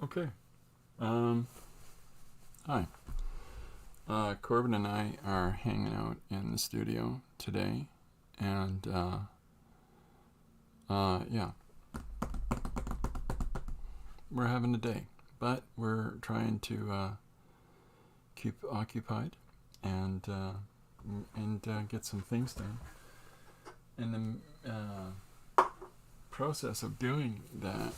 Okay. Um, Hi. Corbin and I are hanging out in the studio today, and yeah, we're having a day, but we're trying to keep occupied and get some things done. In the process of doing that,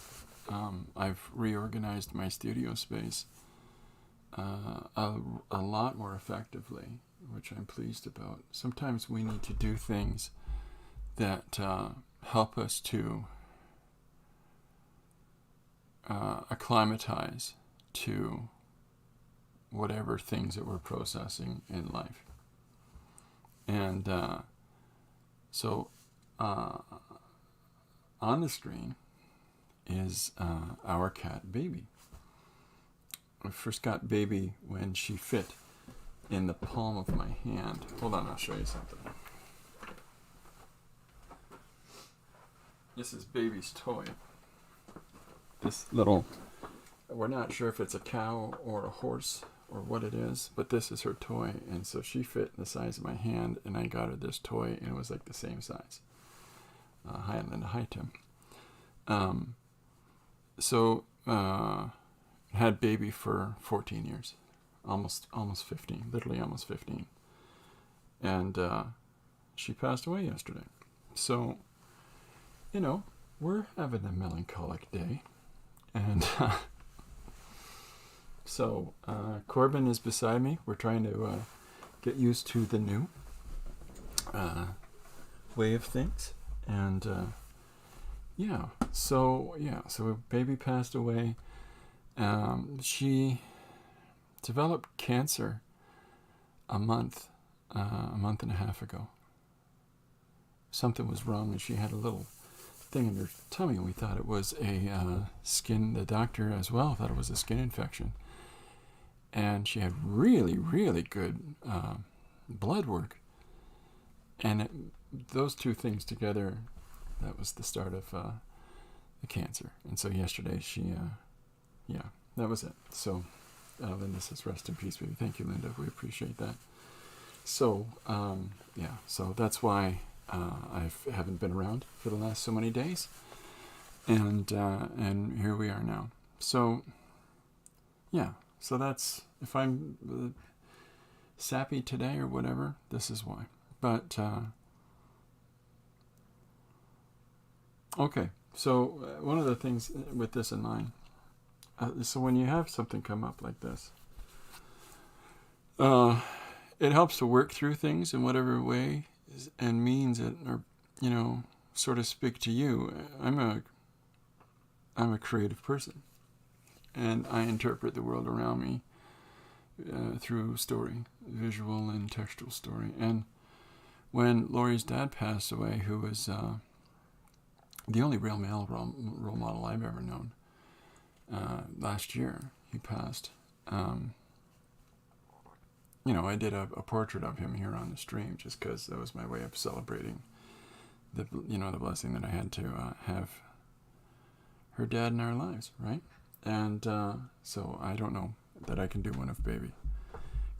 I've reorganized my studio space a lot more effectively, which I'm pleased about. Sometimes we need to do things that help us to acclimatize to whatever things that we're processing in life. And so on the screen is our cat, Baby. I first got Baby when she fit in the palm of my hand. Hold on, I'll show you something. This is Baby's toy. This little, we're not sure if it's a cow or a horse or what it is, but this is her toy, and so she fit in the size of my hand, and I got her this toy, and it was like the same size. Hi, Linda. Hi, Tim. So had Baby for 14 years, almost 15, literally almost 15, and she passed away yesterday. So, we're having a melancholic day, and so Corbin is beside me. We're trying to get used to the new way of things, and so Baby passed away. She developed cancer a month and a half ago. Something was wrong, and she had a little thing in her tummy. We thought it was a skin. The doctor as well thought it was a skin infection, and she had really, really good blood work, and those two things together, that was the start of the cancer. And so yesterday she that was it. So Linda says, rest in peace, baby. Thank you, Linda. We appreciate that. So so that's why I haven't been around for the last so many days, and here we are now. So so that's, if I'm sappy today or whatever, this is why. But okay, so one of the things with this in mind, so when you have something come up like this, it helps to work through things in whatever way and means it, or sort of speak to you. I'm a creative person, and I interpret the world around me through story, visual and textual story. And when Lori's dad passed away, who was the only real male role model I've ever known, last year he passed. I did a portrait of him here on the stream just because that was my way of celebrating the blessing that I had to have her dad in our lives, right? And so I don't know that I can do one of Baby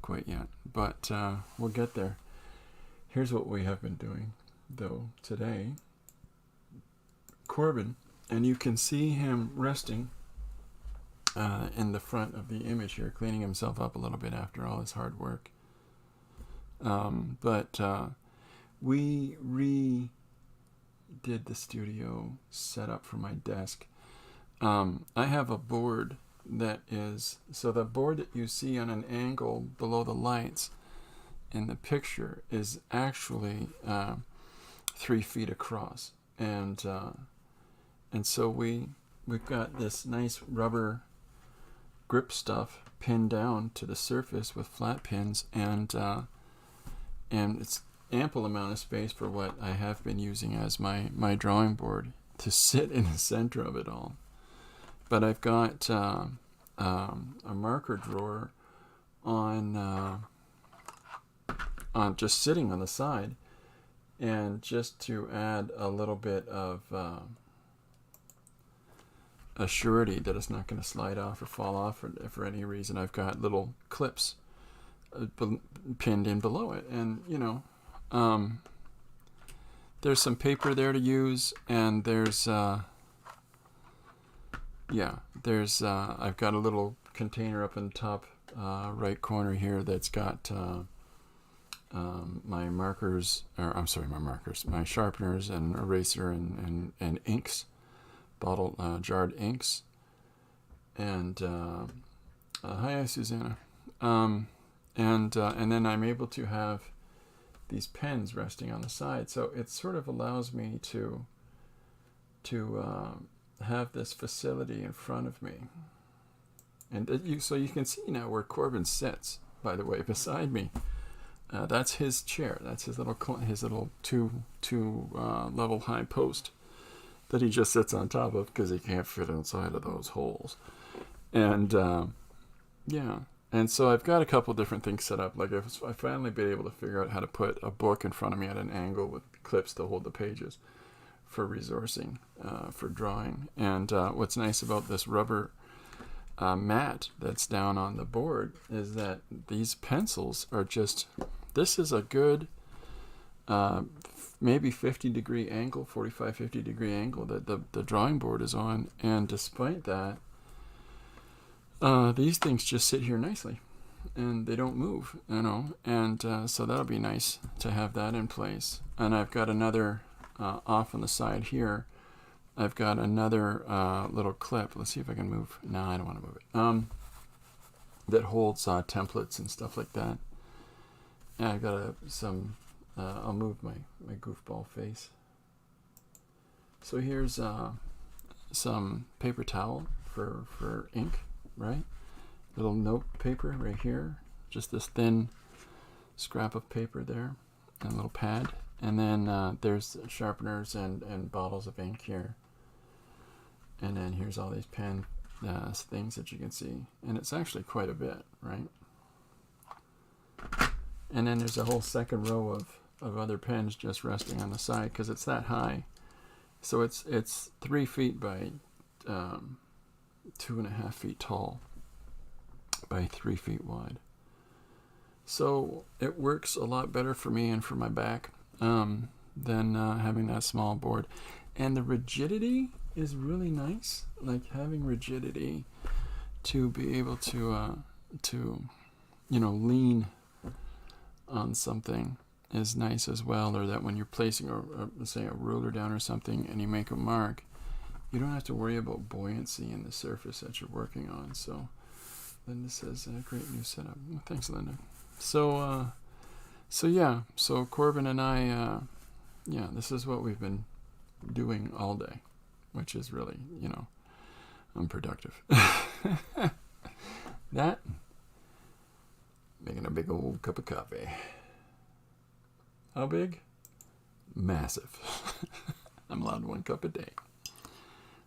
quite yet, but we'll get there. Here's what we have been doing, though, today. Corbin, and you can see him resting in the front of the image here, cleaning himself up a little bit after all his hard work. But we redid the studio setup for my desk. I have a board that is, so the board that you see on an angle below the lights in the picture is actually 3 feet across, and so we've got this nice rubber grip stuff pinned down to the surface with flat pins, and it's ample amount of space for what I have been using as my drawing board to sit in the center of it all. But I've got a marker drawer on just sitting on the side, and just to add a little bit of a surety that it's not going to slide off or fall off for any reason, I've got little clips pinned in below it. And, there's some paper there to use, and there's I've got a little container up in the top right corner here that's got my sharpeners and eraser and inks, jarred inks. And hi, Susanna. And then I'm able to have these pens resting on the side, so it sort of allows me to have this facility in front of me. And so you can see now where Corbin sits, by the way, beside me. That's his chair. That's his little two level high post that he just sits on top of because he can't fit inside of those holes. And and so I've got a couple different things set up. Like I finally been able to figure out how to put a book in front of me at an angle with clips to hold the pages for resourcing, for drawing. And what's nice about this rubber mat that's down on the board is that these pencils are this is a good maybe 50-degree angle, 50-degree angle that the drawing board is on. And despite that, these things just sit here nicely and they don't move, and so that'll be nice to have that in place. And I've got another off on the side here. I've got another little clip. Let's see if I can move. No, I don't want to move it. That holds templates and stuff like that. And I've got I'll move my goofball face. So here's some paper towel for ink, right? Little note paper right here. Just this thin scrap of paper there. And a little pad. And then there's sharpeners and bottles of ink here. And then here's all these pen things that you can see. And it's actually quite a bit, right? And then there's a whole second row of other pens just resting on the side because it's that high. So it's 3 feet by 2.5 feet tall by 3 feet wide. So it works a lot better for me and for my back than having that small board. And the rigidity is really nice. Like having rigidity to be able to lean on something is nice as well. Or that when you're placing say a ruler down or something and you make a mark, you don't have to worry about buoyancy in the surface that you're working on. So Linda says, great new setup. Well, thanks, Linda. So Corbin and I, this is what we've been doing all day, which is really, unproductive. That, making a big old cup of coffee. How big? Massive. I'm allowed 1 cup a day.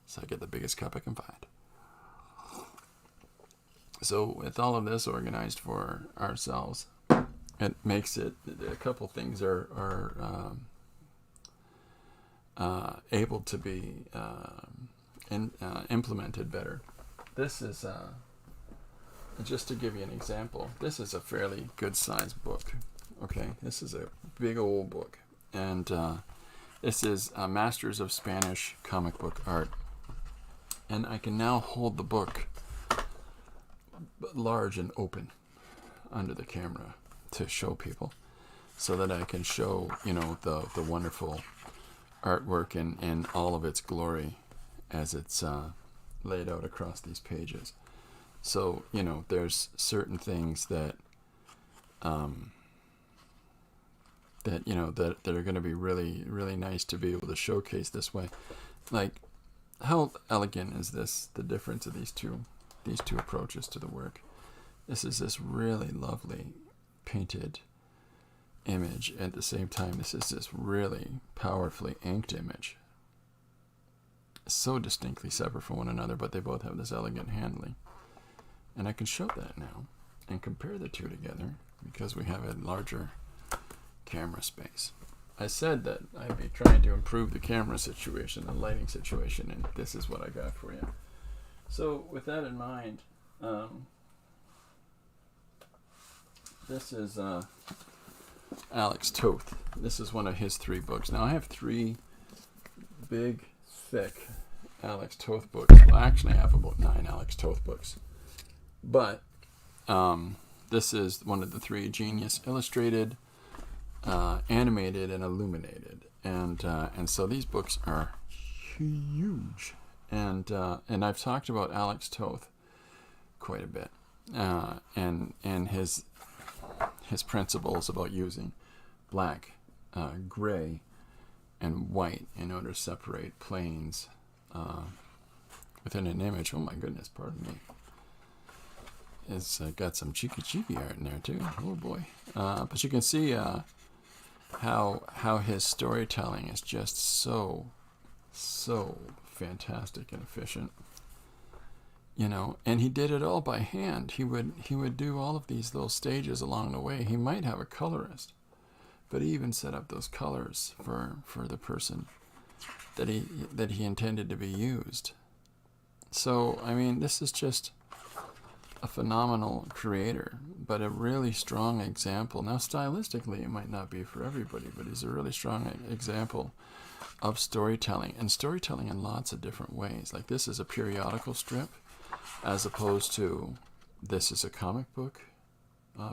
So I get the biggest cup I can find. So with all of this organized for ourselves, it makes it, a couple things are able to be implemented better. This is, just to give you an example, this is a fairly good sized book. Okay, this is a big old book. And this is Masters of Spanish Comic Book Art. And I can now hold the book large and open under the camera to show people, so that I can show, the wonderful artwork in all of its glory as it's laid out across these pages. So, there's certain things that that are going to be really, really nice to be able to showcase this way. Like, how elegant is this? The difference of these two approaches to the work. This is this really lovely painted image. At the same time, this is this really powerfully inked image. So distinctly separate from one another, but they both have this elegant handling. And I can show that now and compare the two together because we have a larger camera space. I said that I'd be trying to improve the camera situation, the lighting situation, and this is what I got for you. So with that in mind, this is Alex Toth. This is one of his 3 books. Now I have 3 big, thick Alex Toth books. Well, actually I have about 9 Alex Toth books. But this is one of the 3: Genius, Illustrated, Animated, and Illuminated. And so these books are huge. And I've talked about Alex Toth quite a bit, and his principles about using black, gray, and white in order to separate planes within an image. Oh my goodness, pardon me. It's got some cheeky art in there too. Oh boy! But you can see how his storytelling is just so fantastic and efficient. And he did it all by hand. He would do all of these little stages along the way. He might have a colorist, but he even set up those colors for the person that he intended to be used. So I mean, this is just a phenomenal creator, but a really strong example. Now, stylistically, it might not be for everybody, but he's a really strong example of storytelling, and storytelling in lots of different ways. Like, this is a periodical strip, as opposed to this is a comic book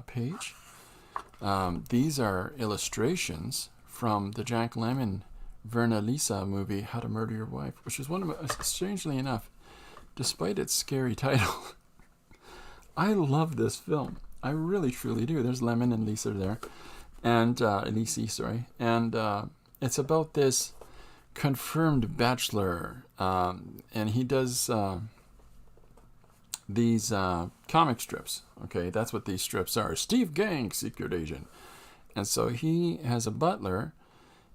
page. These are illustrations from the Jack Lemmon Verna Lisa movie, How to Murder Your Wife, which is one of my, strangely enough, despite its scary title, I love this film. I really, truly do. There's Lemmon and Lisa there, and Lisi, sorry. And it's about this confirmed bachelor, and he does these comic strips. Okay, that's what these strips are. Steve Gang, secret agent. And so he has a butler,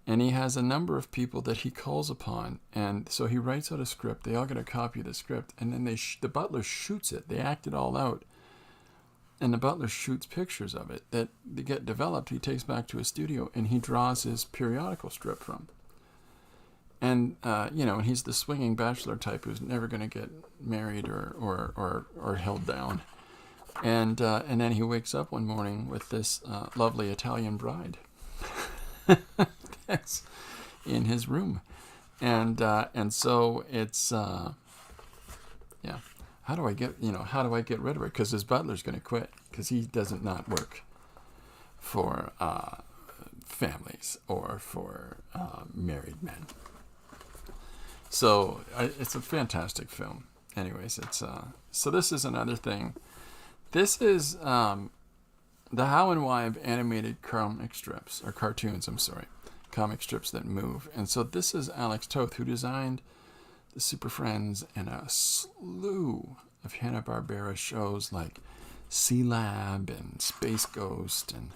and he has a number of people that he calls upon. And so he writes out a script. They all get a copy of the script, and then the butler shoots it. They act it all out. And the butler shoots pictures of it that they get developed. He takes back to his studio, and he draws his periodical strip from. And, and he's the swinging bachelor type who's never going to get married or held down. And then he wakes up one morning with this lovely Italian bride that's in his room. And so it's, how do I get rid of her? Because his butler's going to quit, because he doesn't not work for families or for married men. So it's a fantastic film. Anyways, it's so this is another thing. This is the How and Why of animated comic strips, or cartoons, comic strips that move. And so this is Alex Toth, who designed the Super Friends and a slew of Hanna-Barbera shows like C-Lab and Space Ghost. And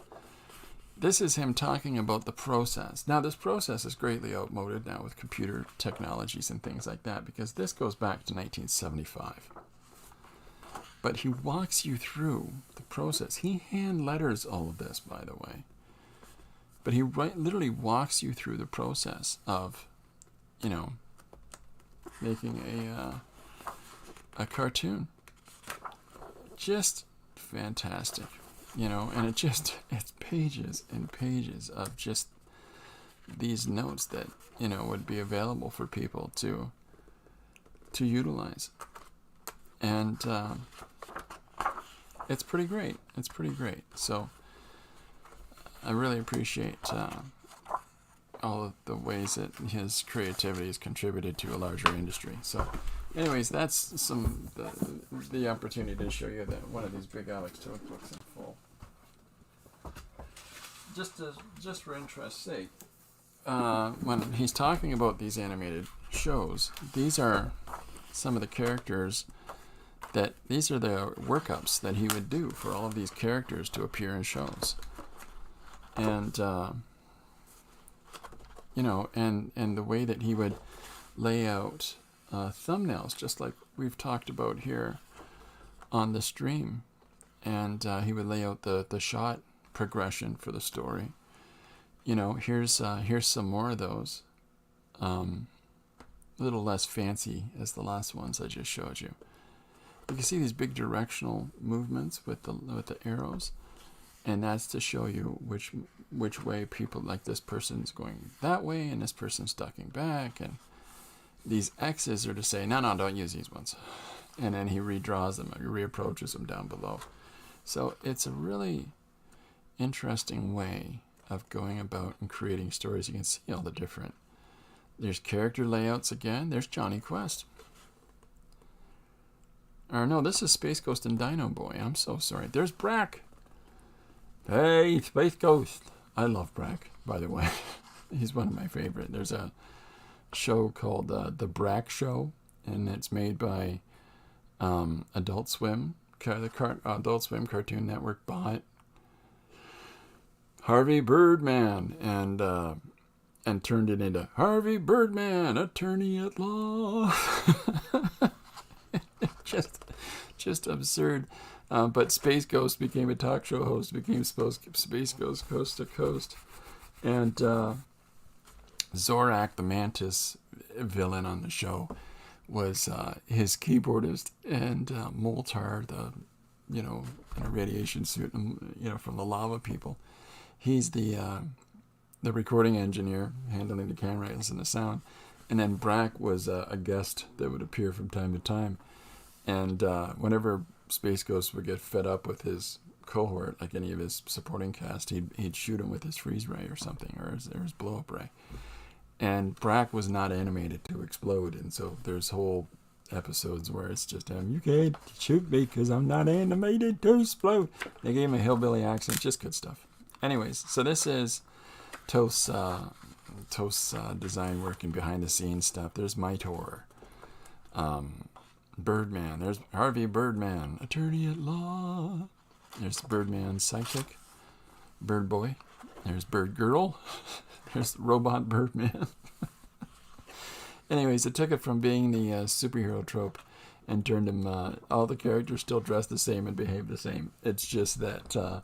this is him talking about the process. Now, this process is greatly outmoded now with computer technologies and things like that, because this goes back to 1975. But he walks you through the process. He hand letters all of this, by the way. But he literally walks you through the process of, making a cartoon. Just fantastic, and it's pages and pages of just these notes that, would be available for people to utilize. And it's pretty great. So I really appreciate all of the ways that his creativity has contributed to a larger industry. So anyways, that's the opportunity to show you that one of these big Alex Toth books in full. Just for interest's sake, when he's talking about these animated shows, these are some of the characters these are the workups that he would do for all of these characters to appear in shows. And and the way that he would lay out thumbnails, just like we've talked about here on the stream. And he would lay out the shot progression for the story. Here's some more of those. A little less fancy as the last ones I just showed you. you can see these big directional movements with the arrows, and that's to show you which way people, like this person's going that way and this person's ducking back, and these X's are to say, no, don't use these ones. And then he redraws them, he reapproaches them down below. So it's a really interesting way of going about and creating stories. You can see all the different. There's character layouts again. There's Johnny Quest. Or no, this is Space Ghost and Dino Boy. I'm so sorry. There's Brak. Hey, Space Ghost. I love Brak, by the way. He's one of my favorite. There's a show called The Brak Show, and it's made by Adult Swim. The Adult Swim Cartoon Network bought Harvey Birdman and turned it into Harvey Birdman, Attorney at Law. just absurd. But Space Ghost became a talk show host, became Space Ghost Coast to Coast. And Zorak, the Mantis villain on the show, was his keyboardist, and Moltar, in a radiation suit, from the lava people. He's the recording engineer, handling the cameras and the sound. And then Brak was a guest that would appear from time to time. And whenever Space Ghost would get fed up with his cohort, like any of his supporting cast, he'd shoot him with his freeze ray or something, or his blow up ray. And Brak was not animated to explode, and so there's whole episodes where it's just you can't shoot me because I'm not animated to explode. They gave him a hillbilly accent, just good stuff. Anyways, so this is Toth's design work and behind the scenes stuff. There's Mitor, Birdman. There's Harvey Birdman, Attorney at Law. There's Birdman Psychic, Bird Boy. There's Bird Girl. There's Robot Birdman. Anyways, it took it from being the superhero trope and turned him. All the characters still dress the same and behave the same. It's just that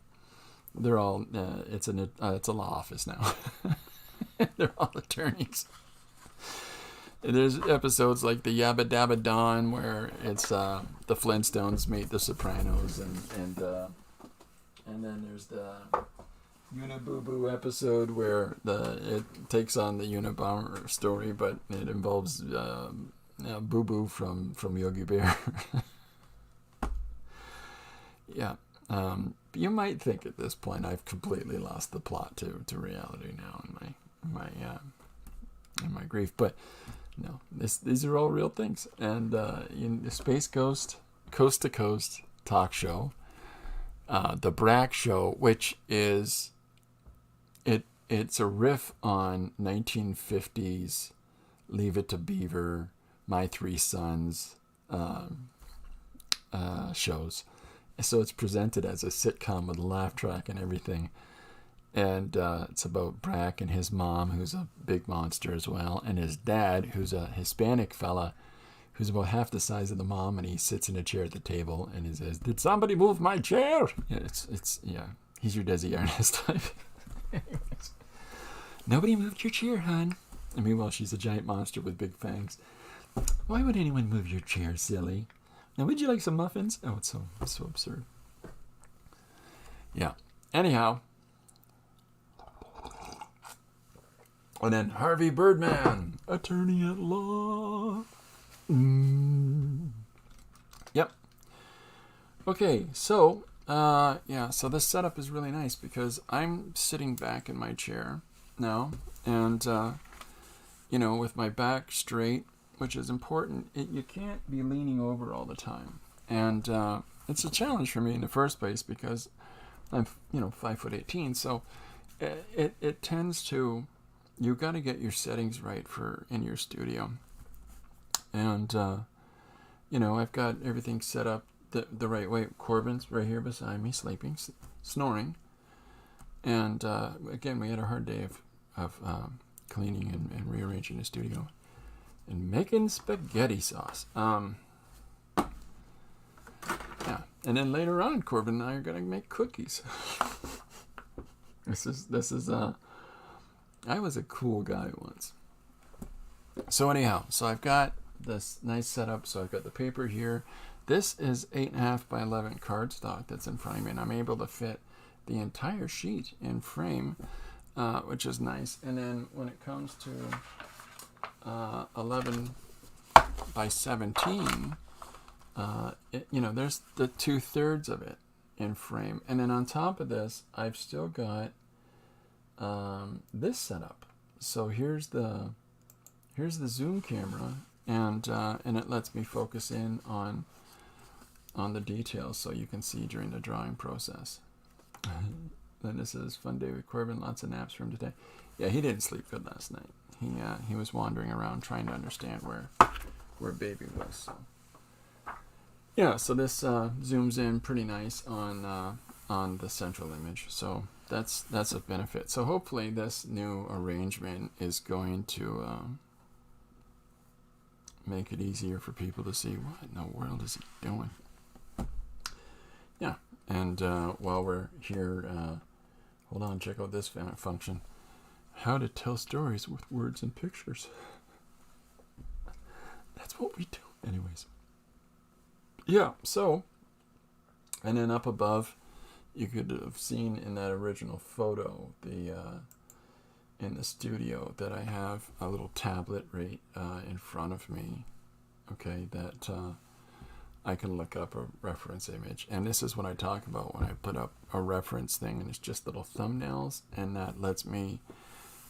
they're all. It's a law office now. They're all attorneys. There's episodes like the Yabba Dabba Dawn where it's the Flintstones meet the Sopranos, and then there's the Uniboo episode where it takes on the Unabomber story, but it involves Boo Boo from Yogi Bear. Yeah. You might think at this point I've completely lost the plot to reality now in my grief, but no, these are all real things. And in the Space Ghost Coast to Coast talk show, the Brak Show, which is it's a riff on 1950s Leave It to Beaver, My Three Sons shows. So it's presented as a sitcom with a laugh track and everything. And it's about Brak and his mom, who's a big monster as well, and his dad, who's a Hispanic fella, who's about half the size of the mom, and he sits in a chair at the table and he says, "Did somebody move my chair?" Yeah, he's your Desi Arnaz type. "Nobody moved your chair, hon." And meanwhile, she's a giant monster with big fangs. "Why would anyone move your chair, silly? Now, would you like some muffins?" Oh, it's so absurd. Yeah. Anyhow. And then Harvey Birdman, Attorney at Law. Yep. Okay, so, so this setup is really nice because I'm sitting back in my chair now, and, with my back straight, which is important. You can't be leaning over all the time. And it's a challenge for me in the first place because I'm, 5'18", so it tends to... You've got to get your settings right in your studio. And, I've got everything set up the right way. Corbin's right here beside me, sleeping, snoring. And, again, we had a hard day of cleaning and rearranging the studio. And making spaghetti sauce. Yeah. And then later on, Corbin and I are going to make cookies. This is I was a cool guy once. So anyhow, I've got this nice setup. So I've got the paper here. This is 8.5 by 11 cardstock that's in front of me, and I'm able to fit the entire sheet in frame, which is nice. And then when it comes to 11 by 17, there's the 2/3 of it in frame. And then on top of this, I've still got this setup. So here's the zoom camera, and it lets me focus in on the details, so you can see during the drawing process. Then this is fun day with Corbin. Lots of naps for him today. Yeah, he didn't sleep good last night. He was wandering around trying to understand where baby was. So. Yeah, so this zooms in pretty nice on the central image. So that's a benefit. So hopefully this new arrangement is going to make it easier for people to see what in the world is he doing. Yeah, and while we're here, hold on, check out this function. How to tell stories with words and pictures. That's what we do. Anyways. Yeah, so, and then up above, you could have seen in that original photo, in the studio, that I have a little tablet right in front of me, okay, that I can look up a reference image. And this is what I talk about when I put up a reference thing, and it's just little thumbnails, and that lets me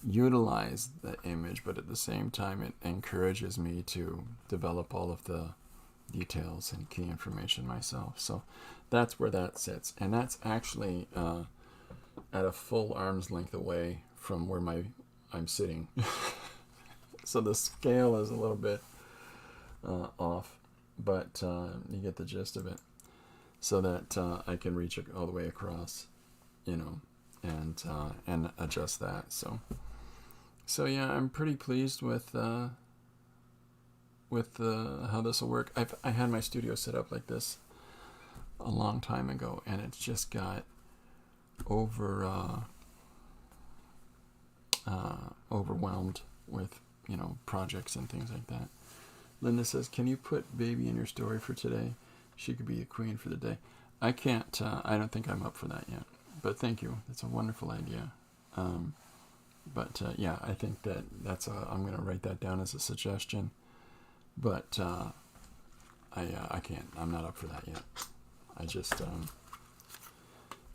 utilize the image, but at the same time it encourages me to develop all of the details and key information myself. So that's where that sits, and that's actually at a full arm's length away from where I'm sitting. So the scale is a little bit off, but you get the gist of it, so that I can reach it all the way across, and adjust that. So yeah, I'm pretty pleased with how this will work. I had my studio set up like this a long time ago, and it's just got overwhelmed with projects and things like that. Linda says, "Can you put baby in your story for today? She could be a queen for the day." I can't. I don't think I'm up for that yet. But thank you. It's a wonderful idea. But yeah, I think that's I'm going to write that down as a suggestion. But I can't. I'm not up for that yet. I just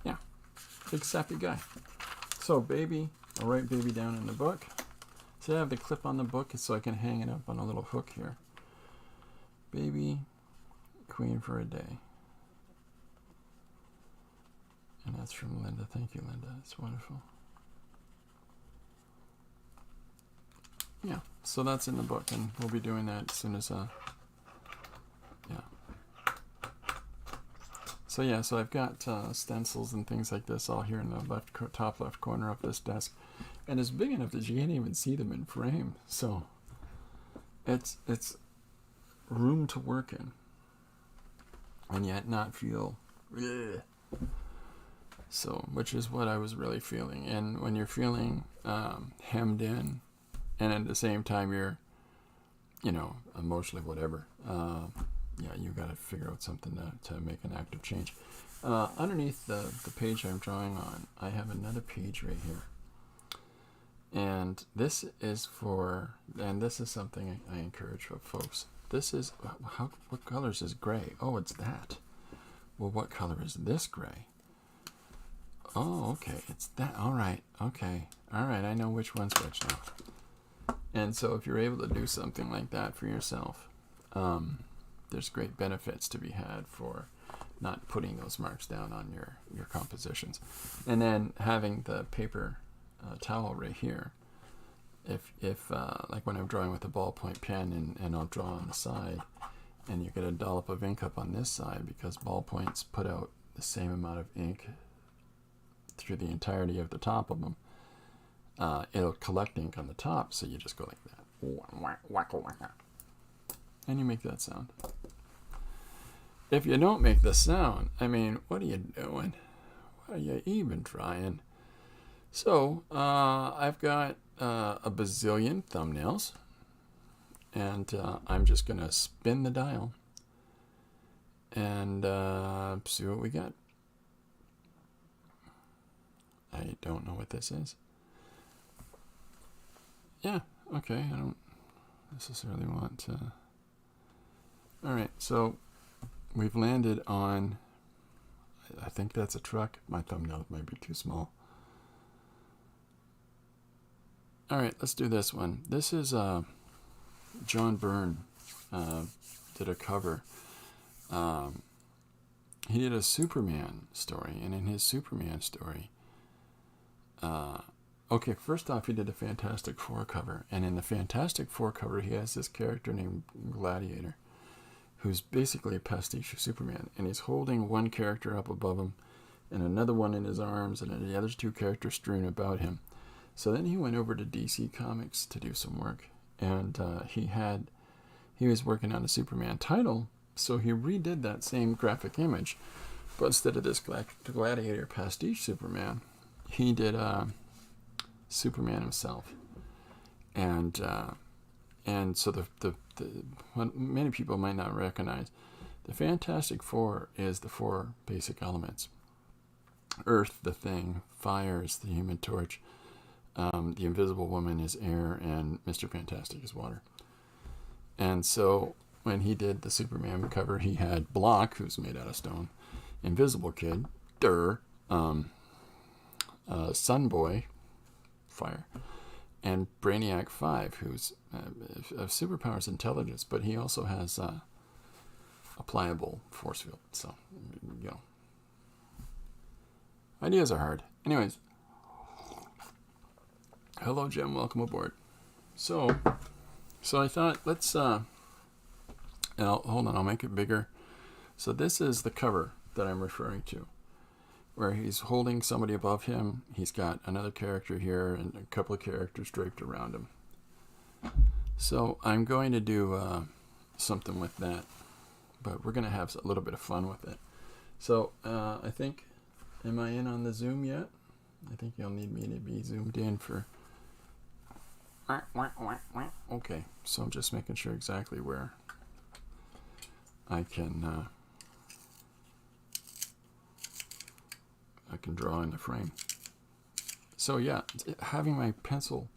yeah, big sappy guy. So baby, I'll write baby down in the book. See, I have the clip on the book so I can hang it up on a little hook here. Baby, queen for a day. And that's from Linda. Thank you, Linda. It's wonderful. Yeah, so that's in the book, and we'll be doing that as soon as, yeah. So yeah, so I've got stencils and things like this all here in the top left corner of this desk, and it's big enough that you can't even see them in frame. So it's room to work in, and yet not feel, ugh. So, which is what I was really feeling. And when you're feeling hemmed in, and at the same time you're, emotionally whatever, yeah, you got to figure out something to make an active change. Underneath the page I'm drawing on, I have another page right here. And this is something I encourage folks. This is, what colors is gray? Oh, it's that. Well, what color is this gray? Oh, okay, it's that. All right, okay. All right, I know which one's which now. And so if you're able to do something like that for yourself, there's great benefits to be had for not putting those marks down on your compositions. And then having the paper towel right here, if like when I'm drawing with a ballpoint pen and I'll draw on the side, and you get a dollop of ink up on this side, because ballpoints put out the same amount of ink through the entirety of the top of them, it'll collect ink on the top, so you just go like that. And you make that sound. If you don't make the sound, I mean, what are you doing? What are you even trying? So, I've got a bazillion thumbnails, and I'm just going to spin the dial and see what we get. I don't know what this is. Yeah, okay, I don't necessarily want to. Alright, so we've landed on, I think that's a truck. My thumbnail might be too small. Alright, let's do this one. This is John Byrne did a cover. He did a Superman story, and in his Superman story, okay, first off, he did a Fantastic Four cover, and in the Fantastic Four cover, he has this character named Gladiator, who's basically a pastiche of Superman, and he's holding one character up above him, and another one in his arms, and the other two characters strewn about him. So then he went over to DC Comics to do some work, and he was working on a Superman title, so he redid that same graphic image, but instead of this Gladiator pastiche Superman, he did Superman himself, and so the what many people might not recognize, the Fantastic Four is the four basic elements: Earth, the Thing; fire is the Human Torch; the Invisible Woman is air; and Mr. Fantastic is water. And so when he did the Superman cover, he had Block, who's made out of stone; Invisible Kid, Sunboy, fire; and Brainiac 5, who's of superpowers intelligence, but he also has a pliable force field. So, you know, ideas are hard. Anyways, hello, Jim. Welcome aboard. So I thought, let's, hold on, I'll make it bigger. So this is the cover that I'm referring to, where he's holding somebody above him. He's got another character here and a couple of characters draped around him. So I'm going to do something with that, but we're going to have a little bit of fun with it. So I think, am I in on the Zoom yet? I think you'll need me to be zoomed in for... Okay, so I'm just making sure exactly where I can draw in the frame. So yeah, having my pencil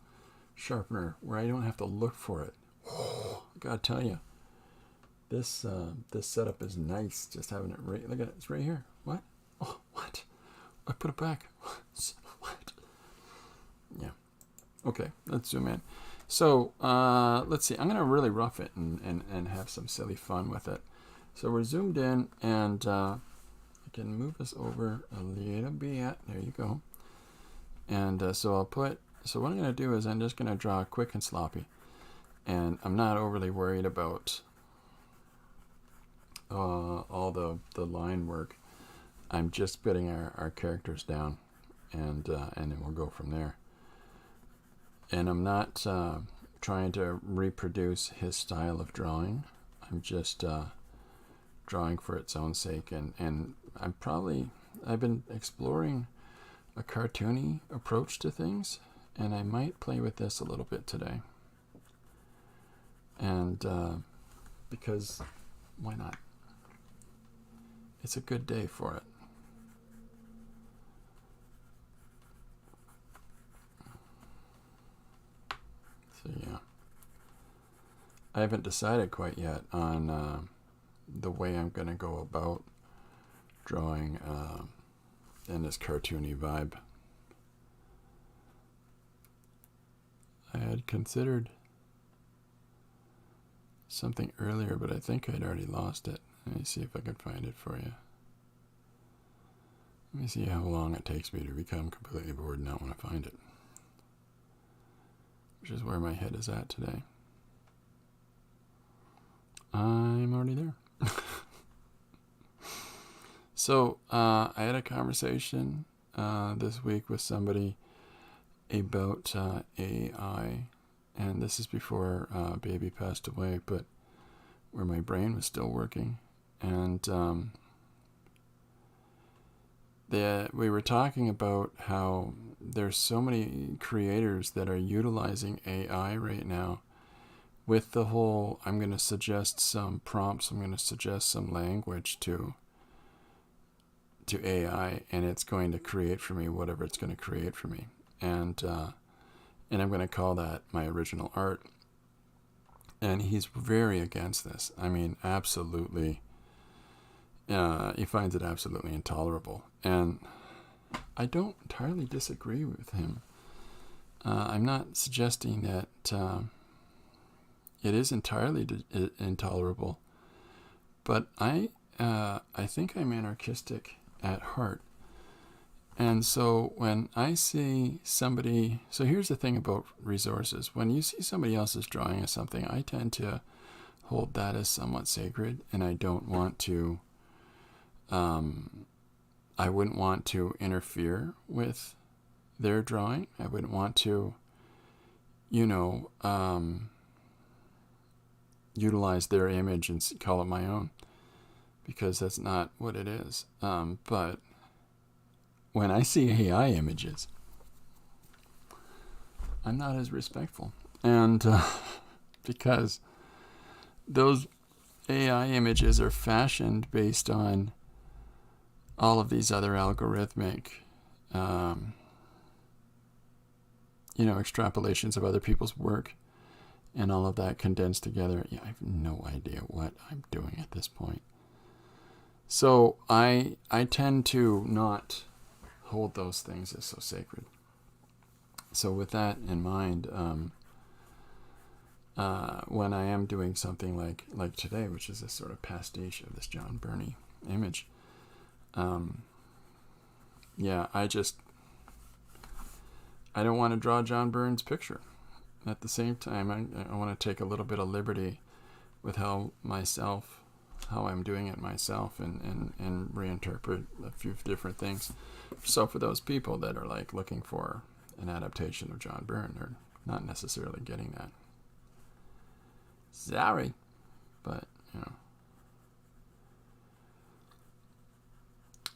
sharpener where I don't have to look for it. Oh, I gotta tell you, this setup is nice. Just having it right, look at it, it's right here. What? Oh, what? I put it back. What? Yeah. Okay, let's zoom in. So let's see. I'm gonna really rough it and have some silly fun with it. So we're zoomed in, and I can move this over a little bit. There you go. And so what I'm going to do is I'm just going to draw quick and sloppy. And I'm not overly worried about all the line work. I'm just putting our characters down, and then we'll go from there. And I'm not trying to reproduce his style of drawing. I'm just drawing for its own sake, and I've been exploring a cartoony approach to things, and I might play with this a little bit today. And because why not? It's a good day for it. So yeah, I haven't decided quite yet on the way I'm going to go about drawing in this cartoony vibe. I had considered something earlier, but I think I'd already lost it. Let me see if I can find it for you. Let me see how long it takes me to become completely bored and not want to find it, which is where my head is at today. I'm already there. So I had a conversation this week with somebody about AI, and this is before baby passed away, but where my brain was still working. And we were talking about how there's so many creators that are utilizing AI right now with the whole, I'm going to suggest some prompts, I'm going to suggest some language to AI, and it's going to create for me whatever it's going to create for me. And I'm going to call that my original art. And he's very against this. I mean, absolutely. He finds it absolutely intolerable. And I don't entirely disagree with him. I'm not suggesting that it is entirely intolerable, but I think I'm anarchistic at heart. And so when I see somebody, so here's the thing about resources. When you see somebody else's drawing of something, I tend to hold that as somewhat sacred, and I don't want to, I wouldn't want to interfere with their drawing. I wouldn't want to, utilize their image and call it my own, because that's not what it is. But when I see AI images, I'm not as respectful. And because those AI images are fashioned based on all of these other algorithmic, extrapolations of other people's work, and all of that condensed together. I have no idea what I'm doing at this point. So I tend to not hold those things as so sacred. So with that in mind, when I am doing something like today, which is this sort of pastiche of this John Burney image, I don't want to draw John Byrne's picture. At the same time, I want to take a little bit of liberty with how I'm doing it myself, and reinterpret a few different things. So for those people that are looking for an adaptation of John Byrne, they're not necessarily getting that. Sorry, but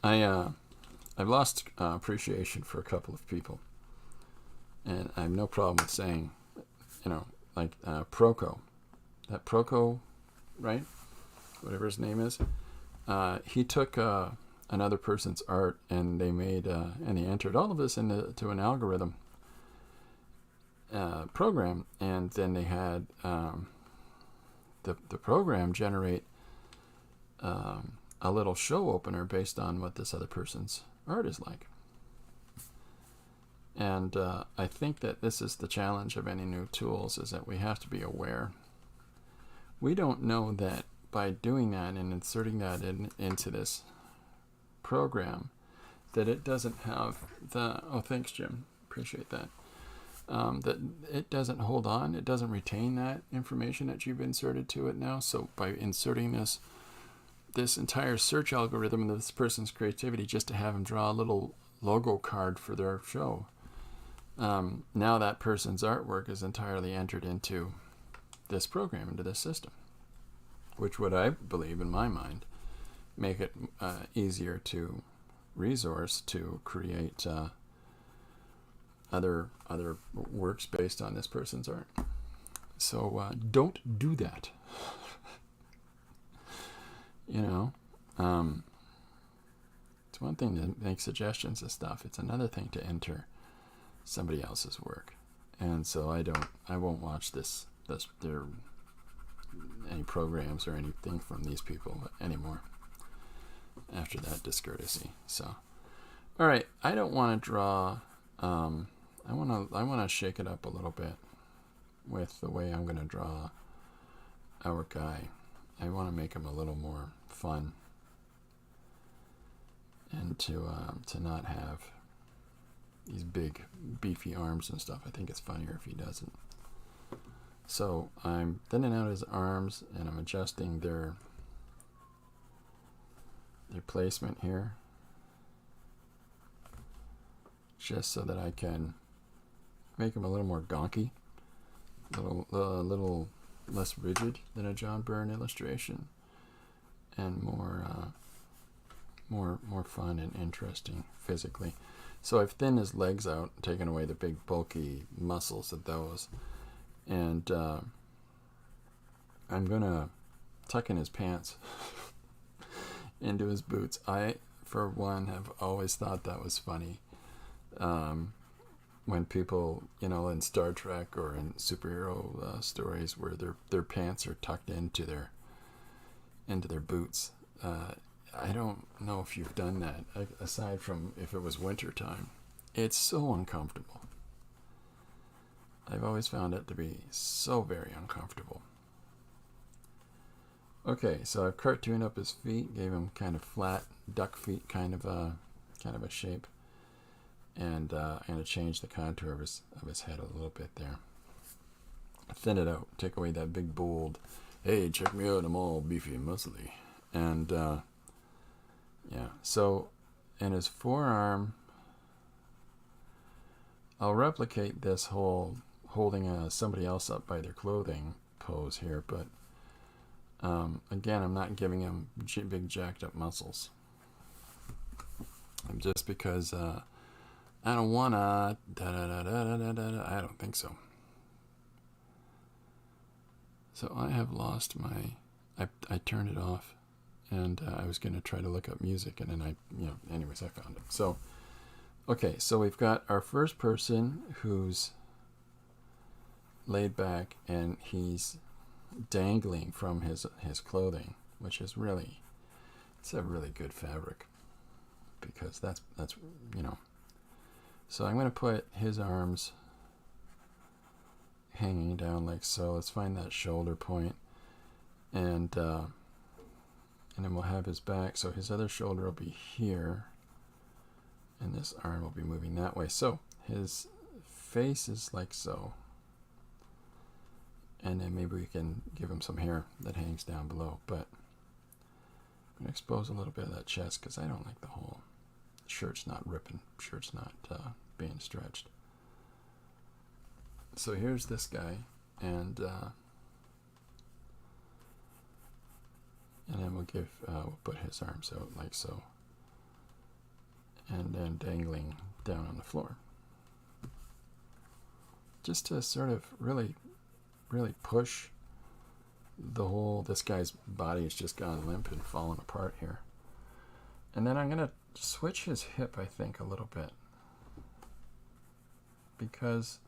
I've lost appreciation for a couple of people, and I have no problem with saying, Proko, that Proko, right? Whatever his name is, he took another person's art, and they made and they entered all of this into an algorithm program, and then they had the program generate a little show opener based on what this other person's art is like. And I think that this is the challenge of any new tools, is that we have to be aware. We don't know that by doing that and inserting that into this program, that it doesn't have thanks, Jim, appreciate that, that it doesn't hold on, it doesn't retain that information that you've inserted to it now. So by inserting this entire search algorithm into this person's creativity just to have them draw a little logo card for their show, now that person's artwork is entirely entered into this program, into this system, which would, I believe, in my mind, make it easier to resource to create other works based on this person's art. So don't do that. It's one thing to make suggestions and stuff. It's another thing to enter somebody else's work. And so I won't watch any programs or anything from these people anymore after that discourtesy. So, all right, I don't want to draw. I want to shake it up a little bit with the way I'm going to draw our guy. I want to make him a little more fun, and to not have these big beefy arms and stuff. I think it's funnier if he doesn't. So I'm thinning out his arms, and I'm adjusting their placement here, just so that I can make him a little more gonky, a little less rigid than a John Byrne illustration, and more fun and interesting physically. So I've thinned his legs out, taken away the big bulky muscles of those, and I'm going to tuck in his pants into his boots. I, for one, have always thought that was funny. When people, in Star Trek or in superhero stories where their pants are tucked into their boots. I don't know if you've done that, aside from if it was winter time. It's so uncomfortable. I've always found it to be so very uncomfortable. Okay, so I've cartooned up his feet, gave him kind of flat duck feet kind of a shape, and I'm gonna change the contour of his head a little bit there. Thin it out, take away that big bold, hey, check me out, I'm all beefy and muscly. And so in his forearm, I'll replicate this whole holding somebody else up by their clothing pose here, but again, I'm not giving him big jacked up muscles. Just because I don't wanna I don't think so. So I have lost I turned it off, and I was going to try to look up music, and then anyways, I found it. So, okay, so we've got our first person who's laid back, and he's dangling from his clothing, which is it's a really good fabric, because that's So I'm going to put his arms hanging down like so. Let's find that shoulder point, and then we'll have his back, so his other shoulder will be here, and this arm will be moving that way. So his face is like so, and then maybe we can give him some hair that hangs down below, but I'm going to expose a little bit of that chest because I don't like the whole shirt's not ripping, shirt's not being stretched. So here's this guy, and then we'll put his arms out like so, and then dangling down on the floor, just to sort of really push this guy's body has just gone limp and fallen apart here. And then I'm going to switch his hip, I think, a little bit, because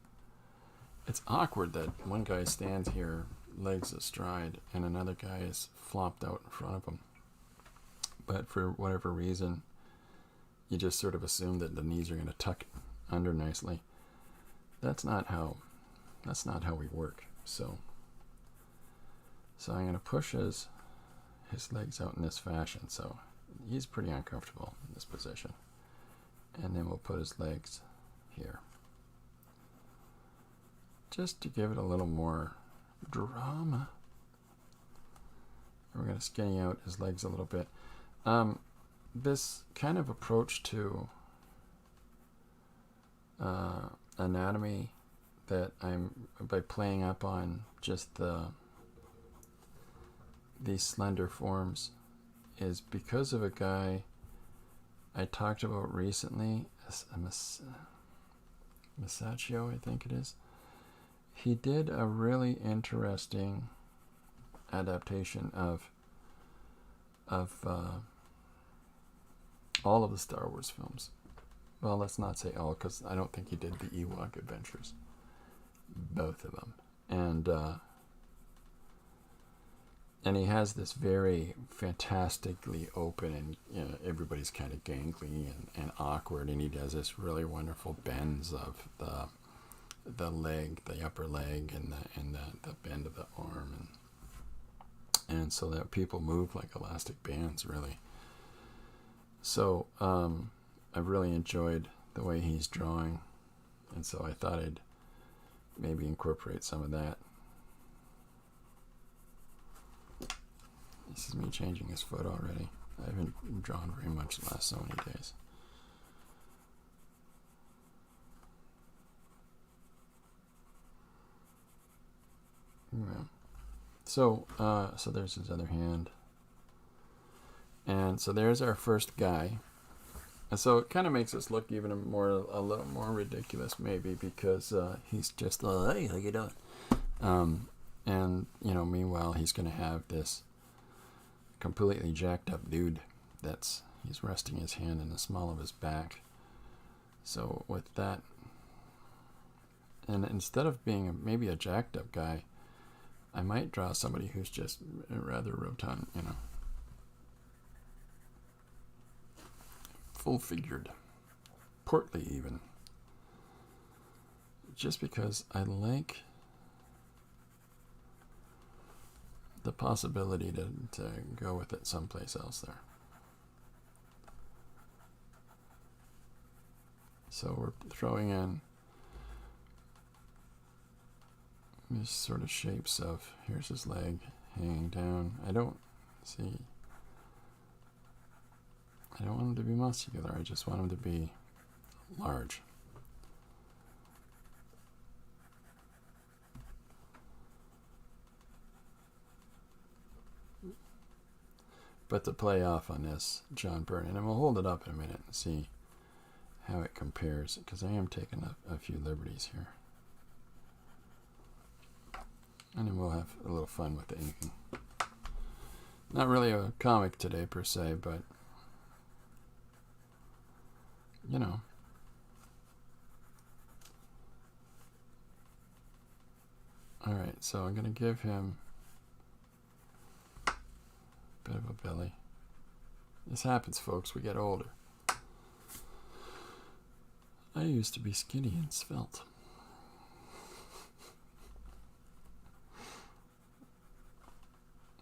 it's awkward that one guy stands here, legs astride, and another guy is flopped out in front of him. But for whatever reason, you just sort of assume that the knees are going to tuck under nicely. That's not how we work. So I'm going to push his legs out in this fashion. So he's pretty uncomfortable in this position. And then we'll put his legs here, just to give it a little more drama. We're going to skinny out his legs a little bit. This kind of approach to anatomy that by playing up on just these slender forms, is because of a guy I talked about recently, Masaccio, I think it is. He did a really interesting adaptation of all of the Star Wars films. Well, let's not say all, because I don't think he did the Ewok Adventures. Both of them. And he has this very fantastically open, and everybody's kind of gangly and awkward, and he does this really wonderful bends of the leg, the upper leg, and the bend of the arm, and so that people move like elastic bands, really. So I've really enjoyed the way he's drawing, and so I thought I'd maybe incorporate some of that. This is me changing his foot already. I haven't drawn very much the last so many days. Yeah. So there's his other hand. And so there's our first guy. And so it kind of makes us look even a little more ridiculous, maybe, because he's just, hey, how you doing? And, meanwhile, he's going to have this completely jacked up dude he's resting his hand in the small of his back. So with that, and instead of being maybe a jacked up guy, I might draw somebody who's just rather rotund, full figured, portly even. Just because I like the possibility to go with it someplace else there. So we're throwing in these sort of shapes of, here's his leg hanging down. I don't want him to be muscular, I just want him to be large. But to play off on this John Byrne, and we'll hold it up in a minute and see how it compares, because I am taking a few liberties here. And then we'll have a little fun with the inking. Not really a comic today per se, but Alright, so I'm going to give him a bit of a belly. This happens, folks. We get older. I used to be skinny and svelte.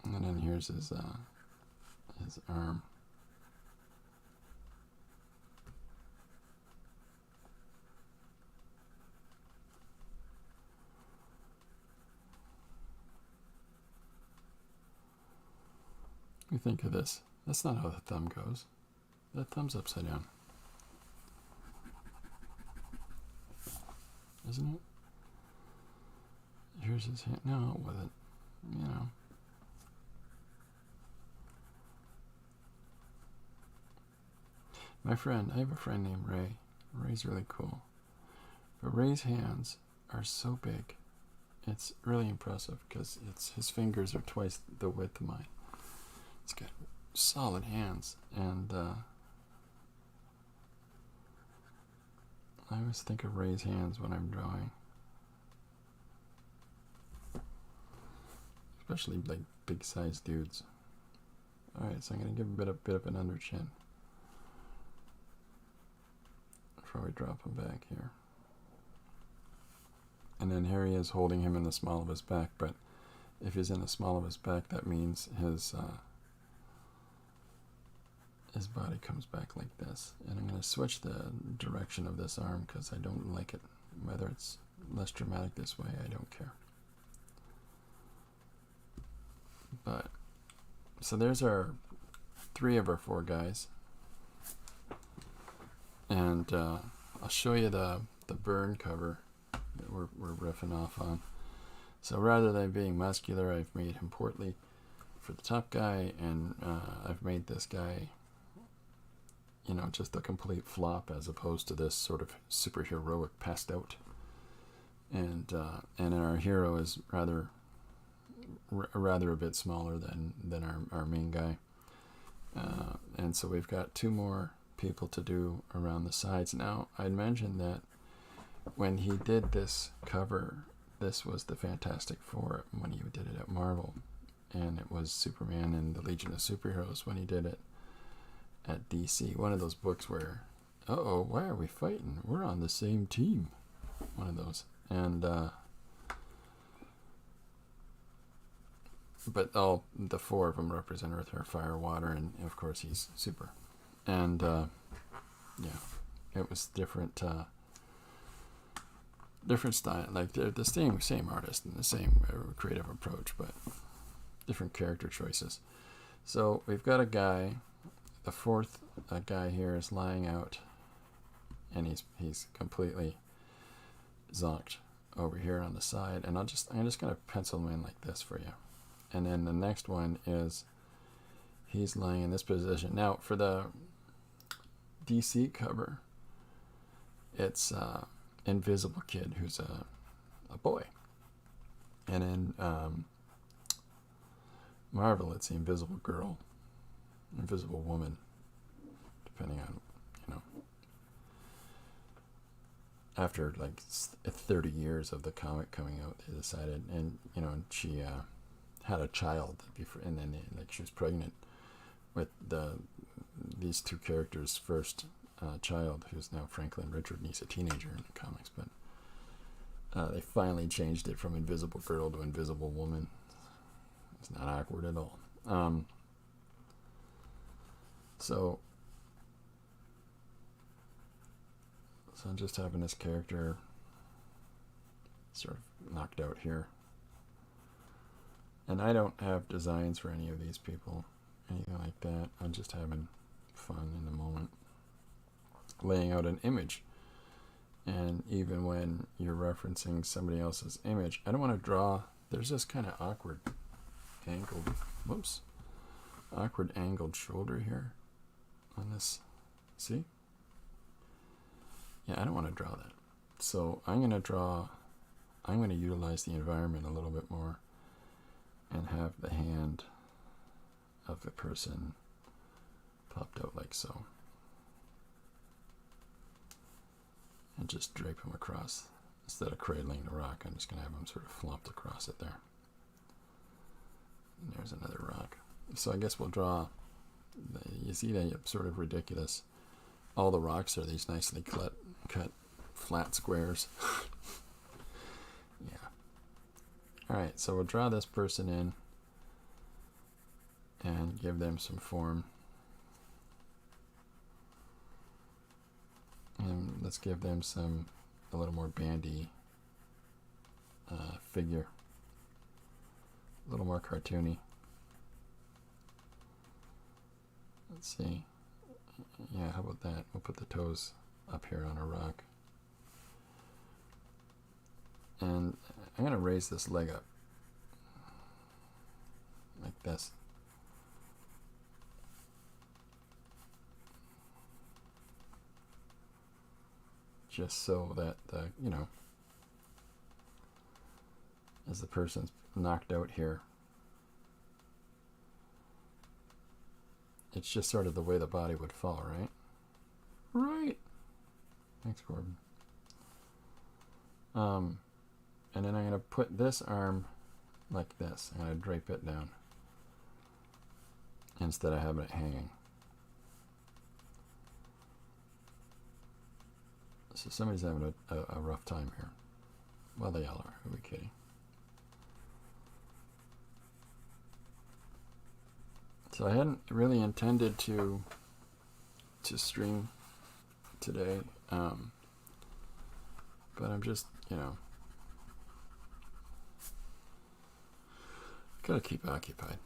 And then here's his arm. You think of this. That's not how the thumb goes. That thumb's upside down. Isn't it? Here's his hand. No, with it. My friend, I have a friend named Ray. Ray's really cool. But Ray's hands are so big. It's really impressive because his fingers are twice the width of mine. He's got solid hands, and I always think of Ray's hands when I'm drawing, especially like big-sized dudes. All right, so I'm going to give a bit of an under chin before we drop him back here. And then here he is holding him in the small of his back, but if he's in the small of his back, that means his body comes back like this. And I'm going to switch the direction of this arm because I don't like it. Whether it's less dramatic this way, I don't care. But, so there's three of our four guys. And I'll show you the Byrne cover that we're riffing off on. So rather than being muscular, I've made him portly for the top guy, and I've made this guy, just a complete flop as opposed to this sort of superheroic passed out. And our hero is rather a bit smaller than our main guy. And so we've got two more people to do around the sides. Now, I'd mentioned that when he did this cover, this was the Fantastic Four when he did it at Marvel, and it was Superman and the Legion of Superheroes when he did it at DC. One of those books where, why are we fighting? We're on the same team. One of those. And but all the four of them represent Earth, Air, Fire, Water, and of course he's super. And it was different style, like they're the same artist and the same creative approach, but different character choices. So we've got a guy, the fourth guy here is lying out, and he's completely zonked over here on the side, and I'm just gonna pencil him in like this for you. And then the next one is he's lying in this position. Now for the DC cover, it's Invisible Kid, who's a boy, And in Marvel, it's the Invisible Girl, Invisible Woman, depending on, you know, after like 30 years of the comic coming out, they decided, and you know, she had a child before, and then like she was pregnant with these two characters' first child, who's now Franklin Richard, and he's a teenager in the comics, but they finally changed it from Invisible Girl to Invisible Woman. It's not awkward at all. So I'm just having this character sort of knocked out here. And I don't have designs for any of these people, anything like that. I'm just having fun in the moment, laying out an image. And even when you're referencing somebody else's image, I don't want to draw, there's this kind of awkward angled shoulder here on this, see? Yeah, I don't want to draw that. So I'm going to utilize the environment a little bit more and have the hand of the person popped out like so. And just drape him across. Instead of cradling the rock, I'm just going to have him sort of flopped across it there. And there's another rock. So I guess we'll draw, you see that sort of ridiculous. All the rocks are these nicely cut flat squares. Yeah. Alright, so we'll draw this person in and give them some form. And let's give them a little more bandy figure. A little more cartoony. Let's see. Yeah, how about that? We'll put the toes up here on a rock. And I'm going to raise this leg up. Like this. Just so that, you know, as the person's knocked out here, it's just sort of the way the body would fall, right? Right. Thanks, Corbin. And then I'm going to put this arm like this. I'm going to drape it down instead of having it hanging. So somebody's having a rough time here. Well, they all are. Who are we kidding? So I hadn't really intended to stream today, but I'm just, you know, gotta keep occupied.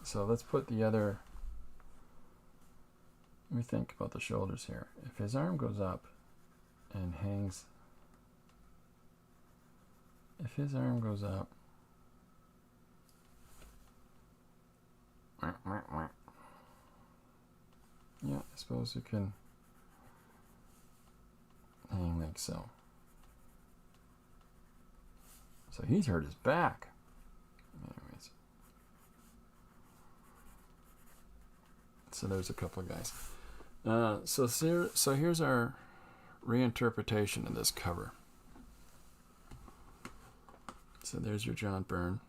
So let's put the other. Let me think about the shoulders here. If his arm goes up and hangs, if his arm goes up, yeah, I suppose you can hang like so. So he's hurt his back. Anyways. So there's a couple of guys. So here's our reinterpretation of this cover. So there's your John Byrne.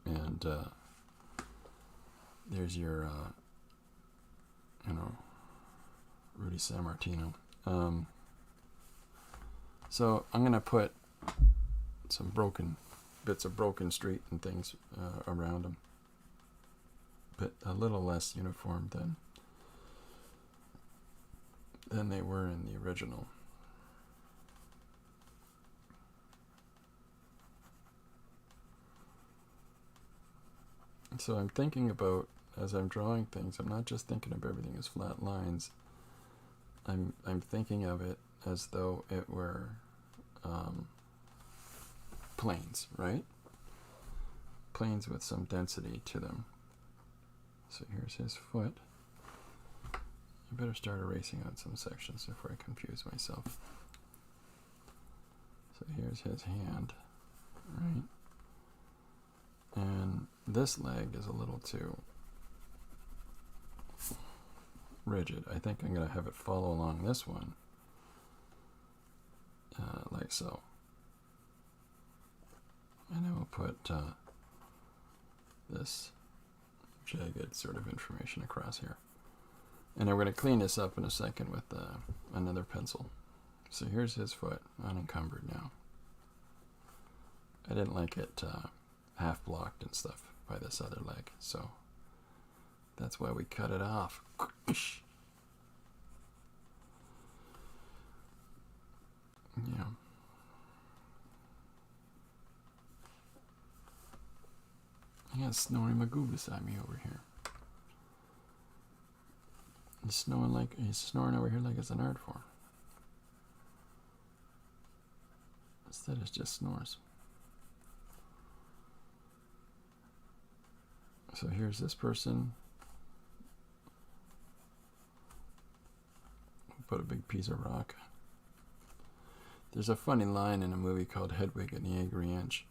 And there's your, you know, Rudy Sammartino. So I'm going to put some bits of broken street and things around them. But a little less uniform than they were in the original. So I'm thinking about, as I'm drawing things, I'm not just thinking of everything as flat lines. I'm thinking of it as though it were planes, right? Planes with some density to them. So here's his foot. I better start erasing out some sections before I confuse myself. So here's his hand, right? And this leg is a little too rigid. I think I'm going to have it follow along this one, like so. And then we'll put this jagged sort of information across here. And then we're going to clean this up in a second with another pencil. So here's his foot, unencumbered now. I didn't like it half blocked and stuff by this other leg, so that's why we cut it off. Yeah. I got Snoring Magoo beside me over here. He's snoring over here like it's an art form. Instead, it just snores. So here's this person. We'll put a big piece of rock. There's a funny line in a movie called Hedwig and the Angry Inch.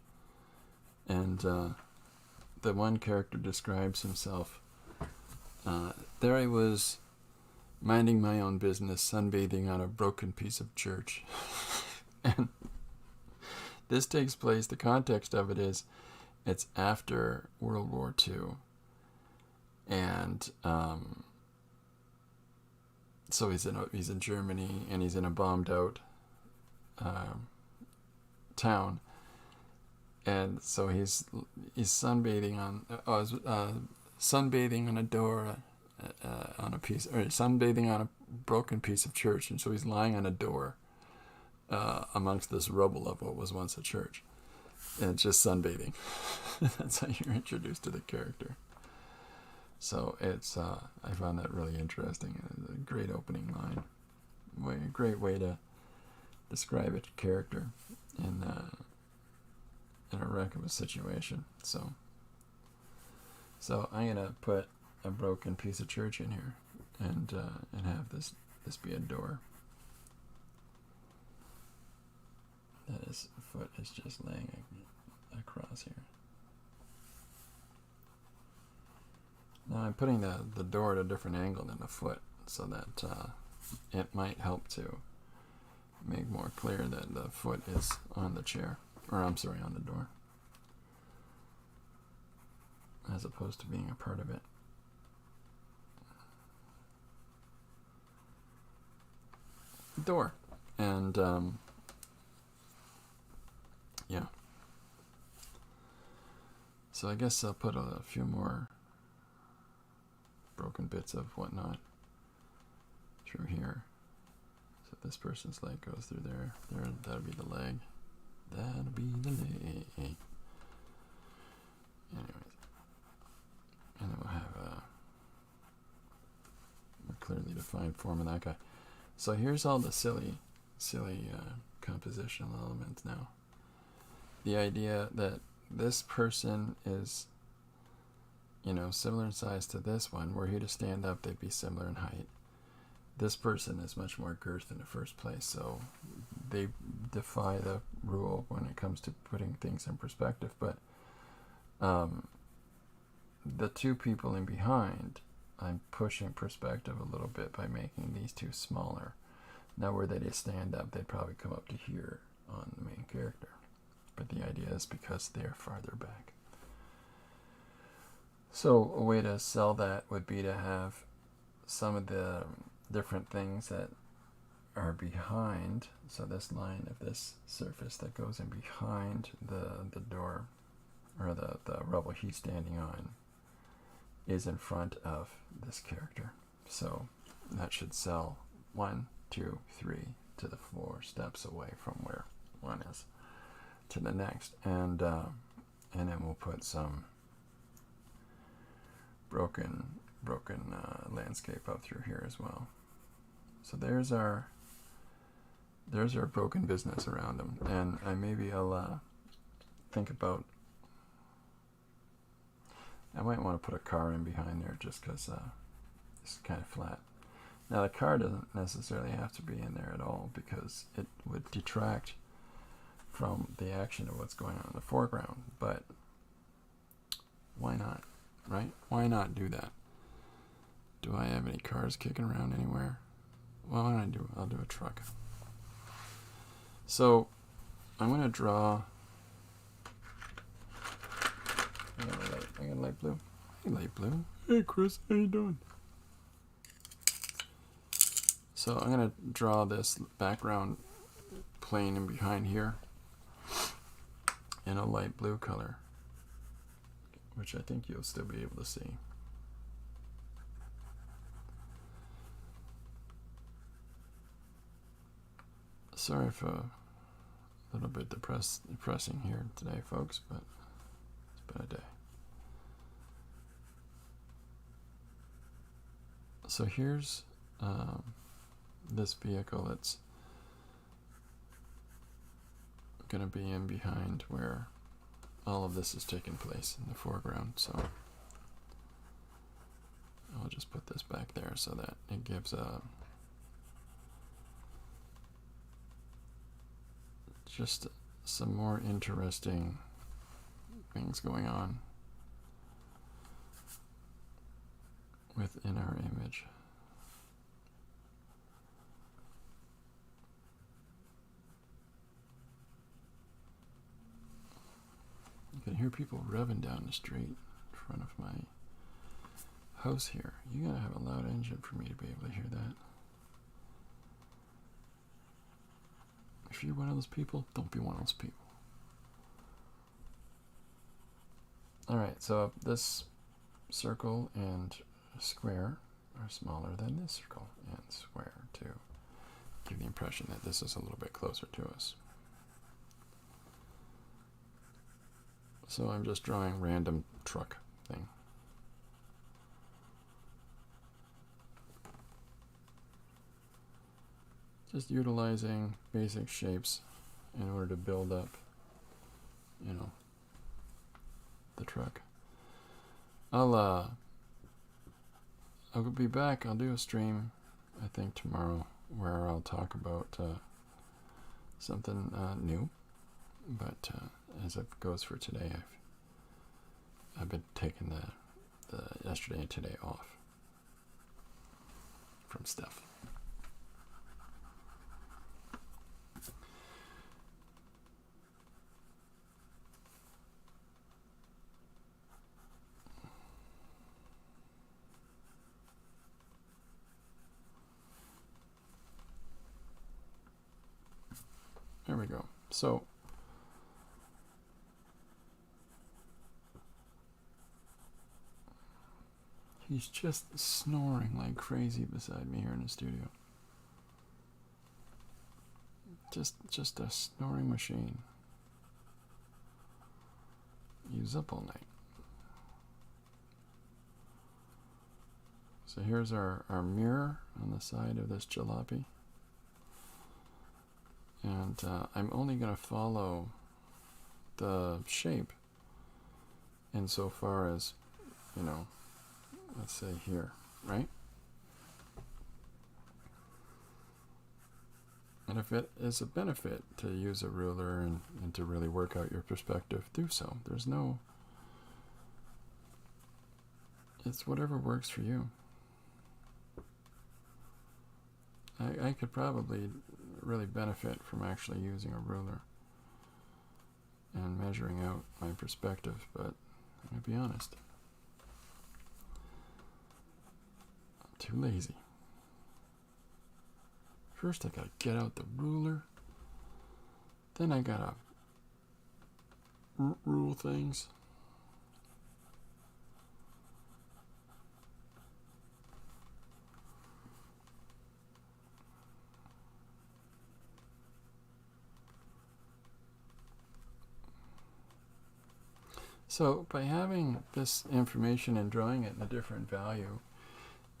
And the one character describes himself. There I was, minding my own business, sunbathing on a broken piece of church. And this takes place, the context of it is, it's after World War II. And so he's in Germany, and he's in a bombed out town. And so he's sunbathing on a door on a piece, or sunbathing on a broken piece of church, and so he's lying on a door amongst this rubble of what was once a church, and just sunbathing. That's how you're introduced to the character. So it's I found that really interesting. It's a great opening line, a great way to describe a character in a wreck of a situation. So I'm gonna put a broken piece of church in here, and have this be a door. That his foot is just laying across here. Now I'm putting the door at a different angle than the foot, so that it might help to make more clear that the foot is on the chair, or I'm sorry, on the door, as opposed to being a part of it. Door. And yeah. So I guess I'll put a few more broken bits of whatnot through here. So this person's leg goes through there. That'll be the leg. That'll be the leg. Anyways. And then we'll have a more clearly defined form of that guy. So here's all the silly compositional elements now. The idea that this person is, similar in size to this one. Were he to stand up, they'd be similar in height. This person is much more girth in the first place, so they defy the rule when it comes to putting things in perspective. But the two people in behind, I'm pushing perspective a little bit by making these two smaller. Now were they to stand up, they'd probably come up to here on the main character. But the idea is because they're farther back. So a way to sell that would be to have some of the different things that are behind. So this line of this surface that goes in behind the door, or the rubble he's standing on, is in front of this character. So that should sell 1, 2, 3 to the 4 steps away from where one is to the next. And then we'll put some broken landscape up through here as well. So there's our broken business around them. And maybe I'll think about, I might want to put a car in behind there just because it's kind of flat. Now the car doesn't necessarily have to be in there at all, because it would detract from the action of what's going on in the foreground, but why not, right? Why not do that? Do I have any cars kicking around anywhere? Well, what do? I'll do a truck. So I'm going to draw. I got a light blue. Hey, light blue. Hey, Chris, how you doing? So I'm going to draw this background plane in behind here in a light blue color, which I think you'll still be able to see. Sorry for a little bit depressing here today, folks, but it's been a day. So here's this vehicle that's going to be in behind where all of this is taking place in the foreground. So I'll just put this back there so that it gives just some more interesting things going on within our image. You can hear people revving down the street in front of my house here. You gotta have a loud engine for me to be able to hear that. If you're one of those people, don't be one of those people. Alright, so this circle and square are smaller than this circle and square to give the impression that this is a little bit closer to us. So I'm just drawing random truck thing. Just utilizing basic shapes in order to build up, you know, the truck. I'll be back. I'll do a stream, I think, tomorrow where I'll talk about something new. But as it goes for today, I've been taking the yesterday and today off from stuff. There we go. So he's just snoring like crazy beside me here in the studio. Just a snoring machine. He was up all night. So here's our mirror on the side of this jalopy. And I'm only going to follow the shape insofar as, you know, let's say here, right? And if it is a benefit to use a ruler and to really work out your perspective, do so. There's no, it's whatever works for you. I could probably really benefit from actually using a ruler and measuring out my perspective, but I'm going to be honest. I'm too lazy. First I got to get out the ruler. Then I got to rule things. So by having this information and drawing it in a different value,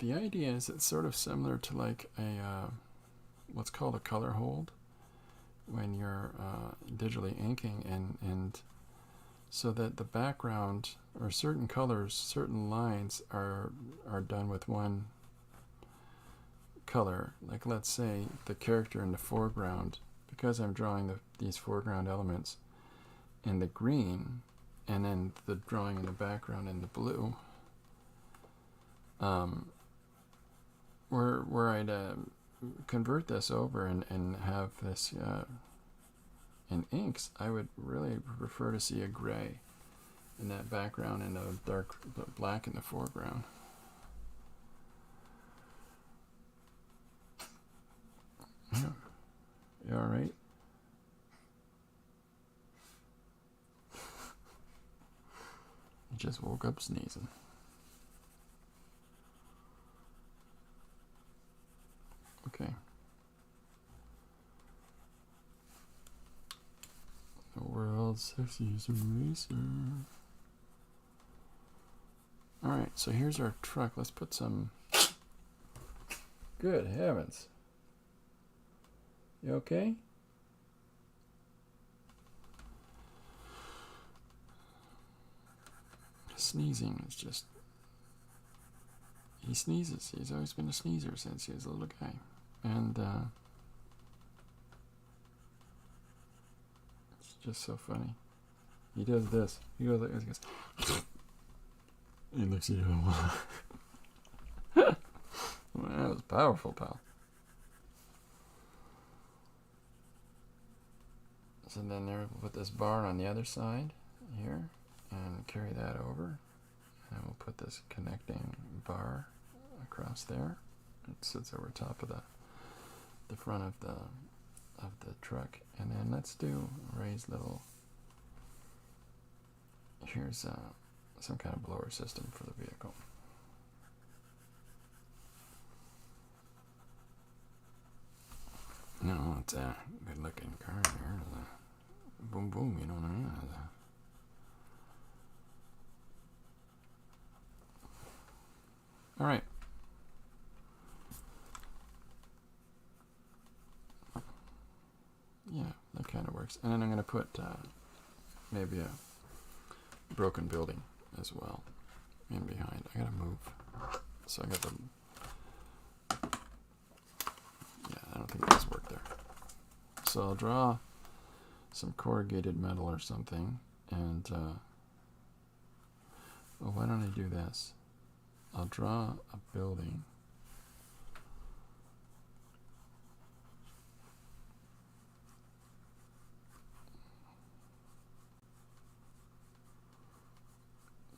the idea is it's sort of similar to like a what's called a color hold when you're digitally inking, and so that the background or certain colors, certain lines are done with one color. Like let's say the character in the foreground, because I'm drawing these foreground elements in the green, and then the drawing in the background in the blue, where I'd convert this over and have this in inks, I would really prefer to see a gray in that background and a dark black in the foreground. Yeah. You all right? I just woke up sneezing. Okay. The world's sexiest eraser. Alright, so here's our truck. Let's put some... Good heavens. You okay? Sneezing is just... He sneezes. He's always been a sneezer since he was a little guy. And it's just so funny. He does this. He goes like this. He goes... He looks at you. Well, that was powerful, pal. So then there, we'll put this bar on the other side here and carry that over. And we'll put this connecting bar across there. It sits over top of the front of the truck. And then let's do a raised little... Here's some kind of blower system for the vehicle. No, it's a good looking car here. Boom boom, you know what I mean? Alright. Yeah, that kind of works. And then I'm going to put maybe a broken building as well in behind. I gotta move. So I got the... Yeah, I don't think this worked there. So I'll draw some corrugated metal or something, and well, why don't I do this? I'll draw a building.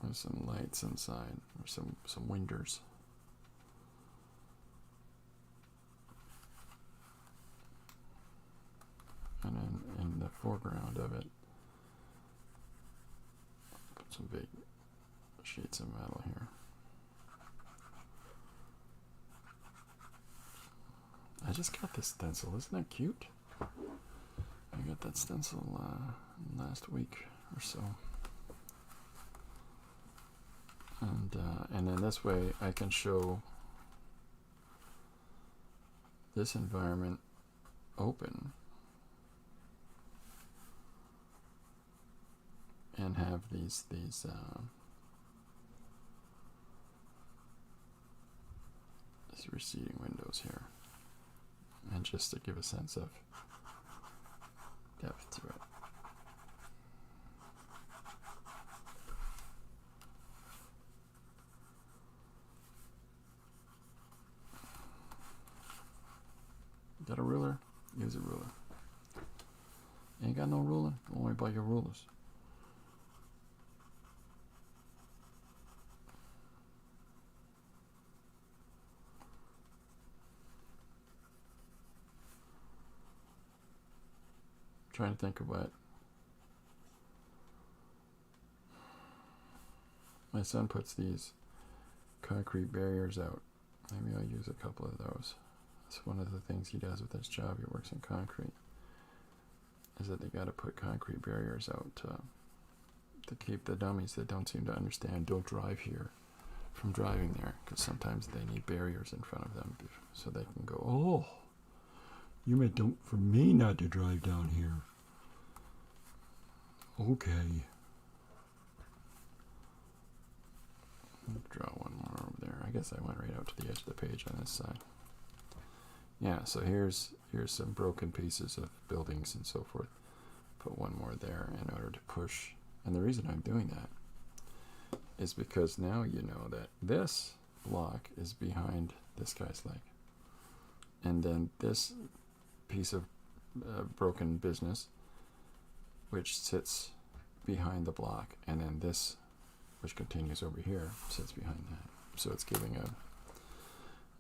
With some lights inside, or some windows. And then in the foreground of it, put some big sheets of metal here. I just got this stencil. Isn't that cute? I got that stencil last week or so. And then this way I can show this environment open and have these receding windows here, and just to give a sense of depth to it. Got a ruler? Use a ruler. Ain't got no ruler? Don't worry about your rulers. Trying to think of what my son puts these concrete barriers out. Maybe I'll use a couple of those. That's one of the things he does with his job. He works in concrete. Is that they got to put concrete barriers out to keep the dummies that don't seem to understand don't drive here from driving there, because sometimes they need barriers in front of them so they can go, oh, you meant don't for me not to drive down here. Okay. Draw one more over there. I guess I went right out to the edge of the page on this side. Yeah, so here's some broken pieces of buildings and so forth. put one more there in order to push. And the reason I'm doing that is because now you know that this block is behind this guy's leg. And then this piece of broken business, which sits behind the block, and then this, which continues over here, sits behind that. So it's giving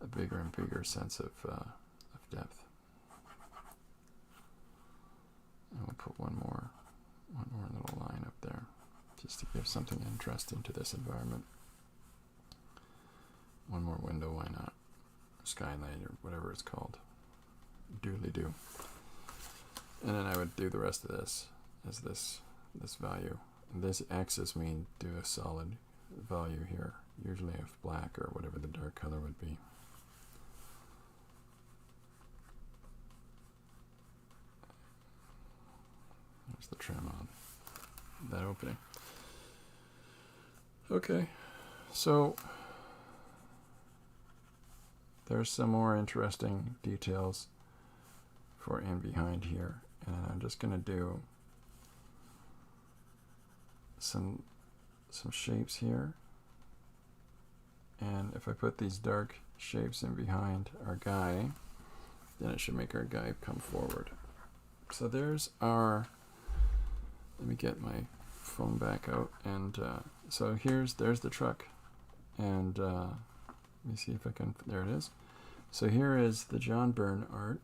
a bigger and bigger sense of depth. And we'll put one more little line up there, just to give something interesting to this environment. One more window, why not? Skylight or whatever it's called. Doodly do. And then I would do the rest of this as this value. And this X's mean do a solid value here, usually of black or whatever the dark color would be. There's the trim on that opening. Okay, so there's some more interesting details for in behind here, and I'm just going to do some shapes here, and if I put these dark shapes in behind our guy, then it should make our guy come forward. So there's our, let me get my phone back out, and so there's the truck, and let me see if I can, there it is. So here is the John Byrne art,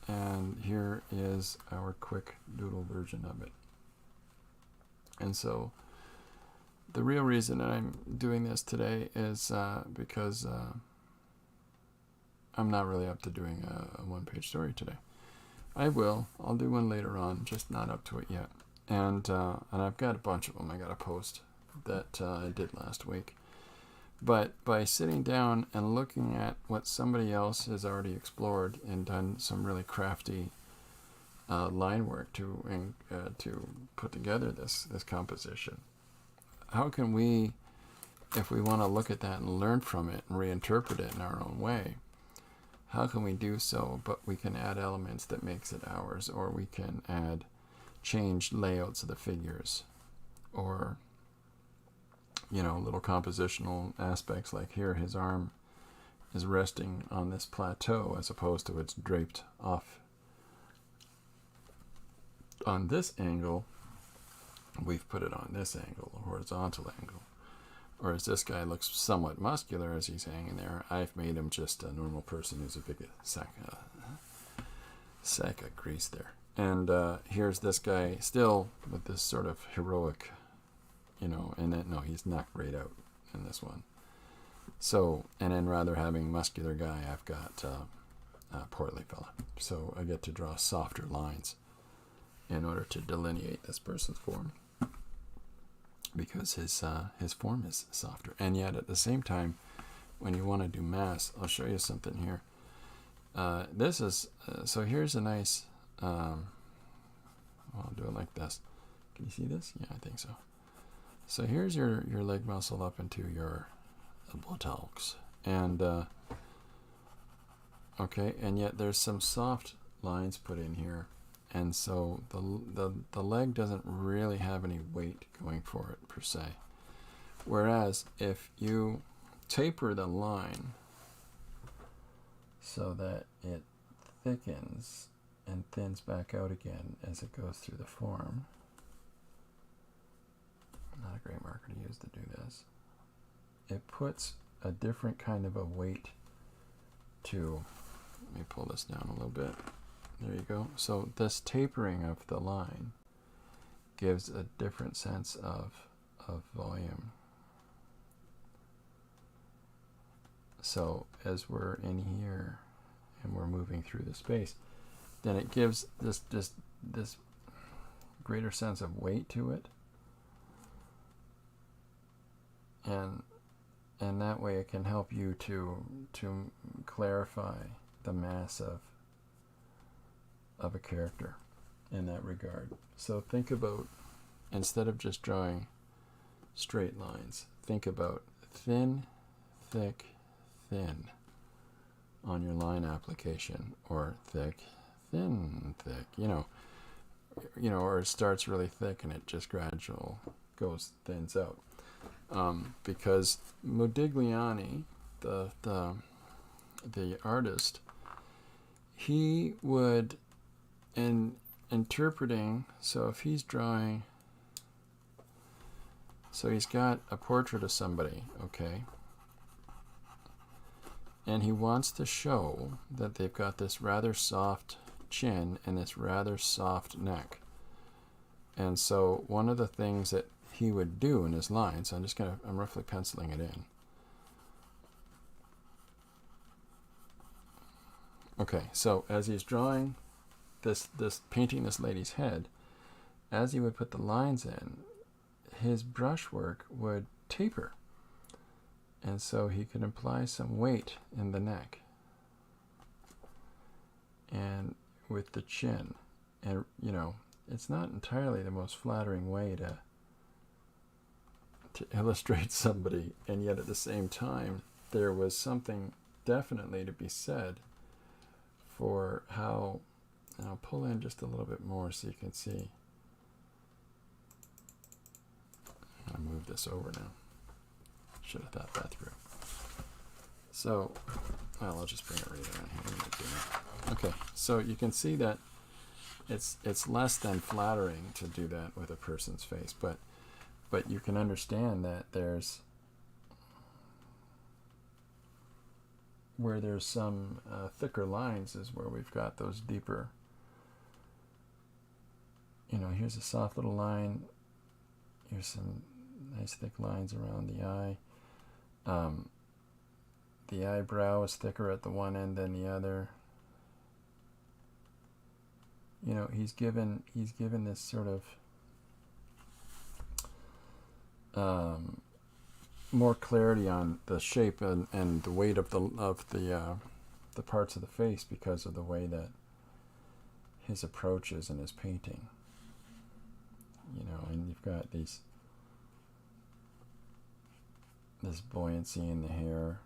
and here is our quick doodle version of it. And so the real reason that I'm doing this today is because I'm not really up to doing a one-page story today. I'll do one later on, just not up to it yet. And I've got a bunch of them I got to post that I did last week. But by sitting down and looking at what somebody else has already explored and done some really crafty line work to put together this composition, how can we, if we want to look at that and learn from it and reinterpret it in our own way, how can we do so? But we can add elements that makes it ours, or we can change layouts of the figures, or little compositional aspects, like here his arm is resting on this plateau as opposed to it's draped off on this angle. We've put it on this angle, a horizontal angle. Or as this guy looks somewhat muscular as he's hanging there, I've made him just a normal person who's a big sack of grease there. And here's this guy still with this sort of heroic, and then, no, he's knocked right out in this one. So, and then rather having muscular guy, I've got a portly fella. So I get to draw softer lines in order to delineate this person's form, because his form is softer. And yet at the same time, when you want to do mass, I'll show you something here. This is, so here's a nice, I'll do it like this. Can you see this? Yeah, I think so. So here's your leg muscle up into your buttocks. And, okay, and yet there's some soft lines put in here. And so the leg doesn't really have any weight going for it per se. Whereas if you taper the line so that it thickens and thins back out again as it goes through the form, not a great marker to use to do this, it puts a different kind of a weight to, let me pull this down a little bit. There you go. So this tapering of the line gives a different sense of volume. So as we're in here and we're moving through the space, then it gives this greater sense of weight to it. And that way it can help you to clarify the mass of a character in that regard. So think about, instead of just drawing straight lines, think about thin, thick, thin on your line application, or thick, thin, thick, or it starts really thick and it just thins out. Because Modigliani, the artist, he would, in interpreting, so if he's drawing, so he's got a portrait of somebody, okay, and he wants to show that they've got this rather soft chin and this rather soft neck. And so one of the things that he would do in his lines, I'm roughly penciling it in. Okay, so as he's drawing painting this lady's head, as he would put the lines in, his brushwork would taper. And so he could imply some weight in the neck and with the chin. And, it's not entirely the most flattering way to illustrate somebody, and yet at the same time, there was something definitely to be said for how, and I'll pull in just a little bit more so you can see. I'll move this over now. Should have thought that through. So, well, I'll just bring it right around here. Okay, so you can see that it's less than flattering to do that with a person's face, but you can understand that where there's some thicker lines is where we've got those deeper. Here's a soft little line. Here's some nice thick lines around the eye. The eyebrow is thicker at the one end than the other. He's given this sort of more clarity on the shape and the weight of the parts of the face because of the way that his approach is in his painting. And you've got this buoyancy in the hair.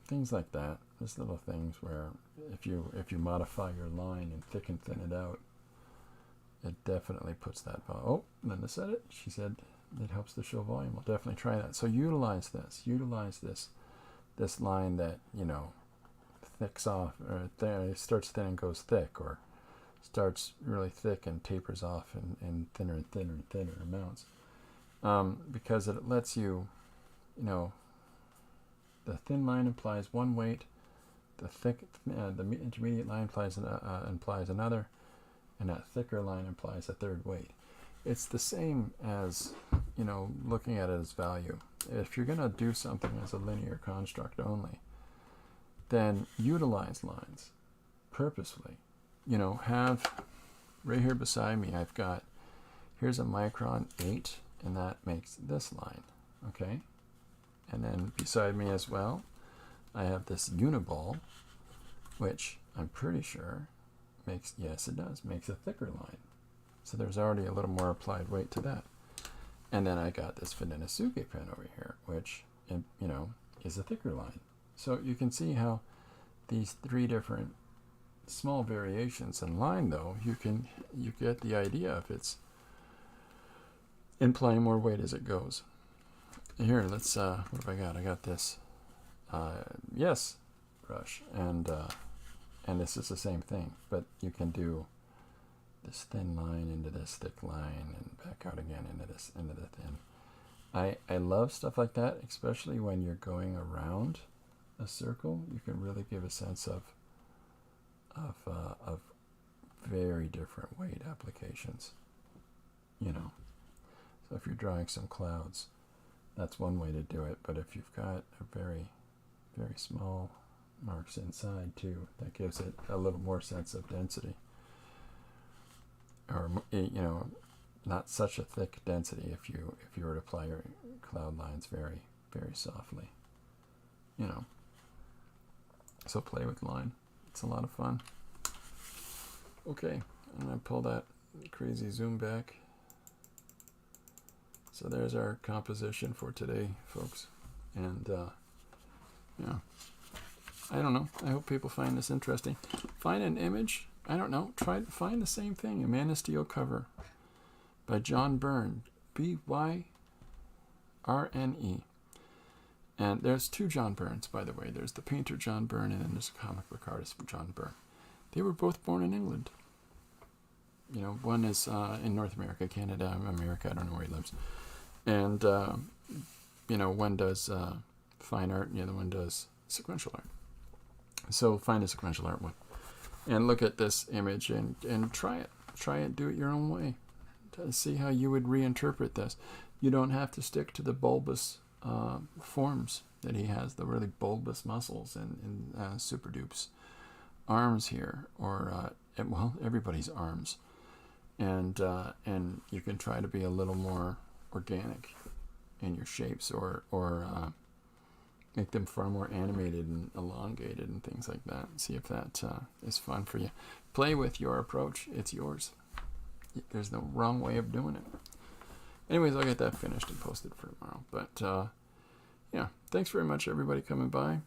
Things like that. Just little things where if you modify your line and thin it out, it definitely puts that. Oh, Linda said it. She said it helps to show volume. We'll definitely try that. So utilize this line that thicks off, or it starts thin and goes thick, or starts really thick and tapers off in thinner and thinner and thinner amounts, because it lets you, the thin line implies one weight, the intermediate line implies another, and that thicker line implies a third weight. It's the same as, looking at it as value. If you're going to do something as a linear construct only, then utilize lines purposefully. Have right here beside me, here's a micron 8, and that makes this line, okay? And then beside me as well, I have this uniball, which I'm pretty sure makes a thicker line. So there's already a little more applied weight to that. And then I got this Fudenosuke pen over here, which, is a thicker line. So you can see how these three different small variations in line, though, you get the idea if it's implying more weight as it goes. Here, let's, what have I got? I got this, yes, brush, and this is the same thing, but you can do this thin line into this thick line and back out again into the thin. I love stuff like that, especially when you're going around a circle. You can really give a sense of very different weight applications. So if you're drawing some clouds, that's one way to do it. But if you've got a very, very small marks inside too, that gives it a little more sense of density. Or not such a thick density if you were to apply your cloud lines very, very softly. So play with line. It's a lot of fun. Okay, I'm going to pull that crazy zoom back. So there's our composition for today, folks. And, yeah. I don't know. I hope people find this interesting. Find an image. I don't know. Try to find the same thing. A Man of Steel cover by John Byrne. Byrne. And there's two John Byrnes, by the way. There's the painter John Byrne, and then there's a comic book artist John Byrne. They were both born in England. You know, one is in North America, Canada, America. I don't know where he lives. And, you know, one does fine art, and the other one does sequential art. So find a sequential art one. And look at this image and try it. Try it, do it your own way. To see how you would reinterpret this. You don't have to stick to the bulbous forms that he has, the really bulbous muscles in Super Dupe's arms here, or well, everybody's arms, and you can try to be a little more organic in your shapes, or make them far more animated and elongated and things like that. See if that is fun for you. Play with your approach. It's yours. There's no wrong way of doing it. Anyways, I'll get that finished and posted for tomorrow. But, yeah, thanks very much, everybody, coming by.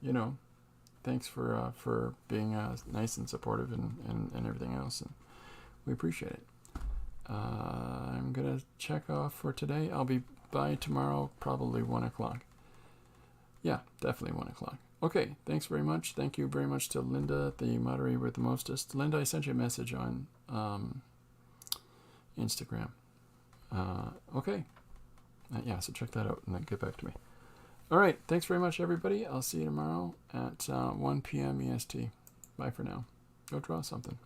You know, thanks for being nice and supportive and everything else. And we appreciate it. I'm going to check off for today. I'll be by tomorrow, probably 1 o'clock. Yeah, definitely 1 o'clock. Okay, thanks very much. Thank you very much to Linda, the moderator with the mostest. Linda, I sent you a message on Instagram. Okay. Yeah, so check that out and then get back to me. All right, thanks very much, everybody. I'll see you tomorrow at 1 p.m. EST. Bye for now. Go draw something.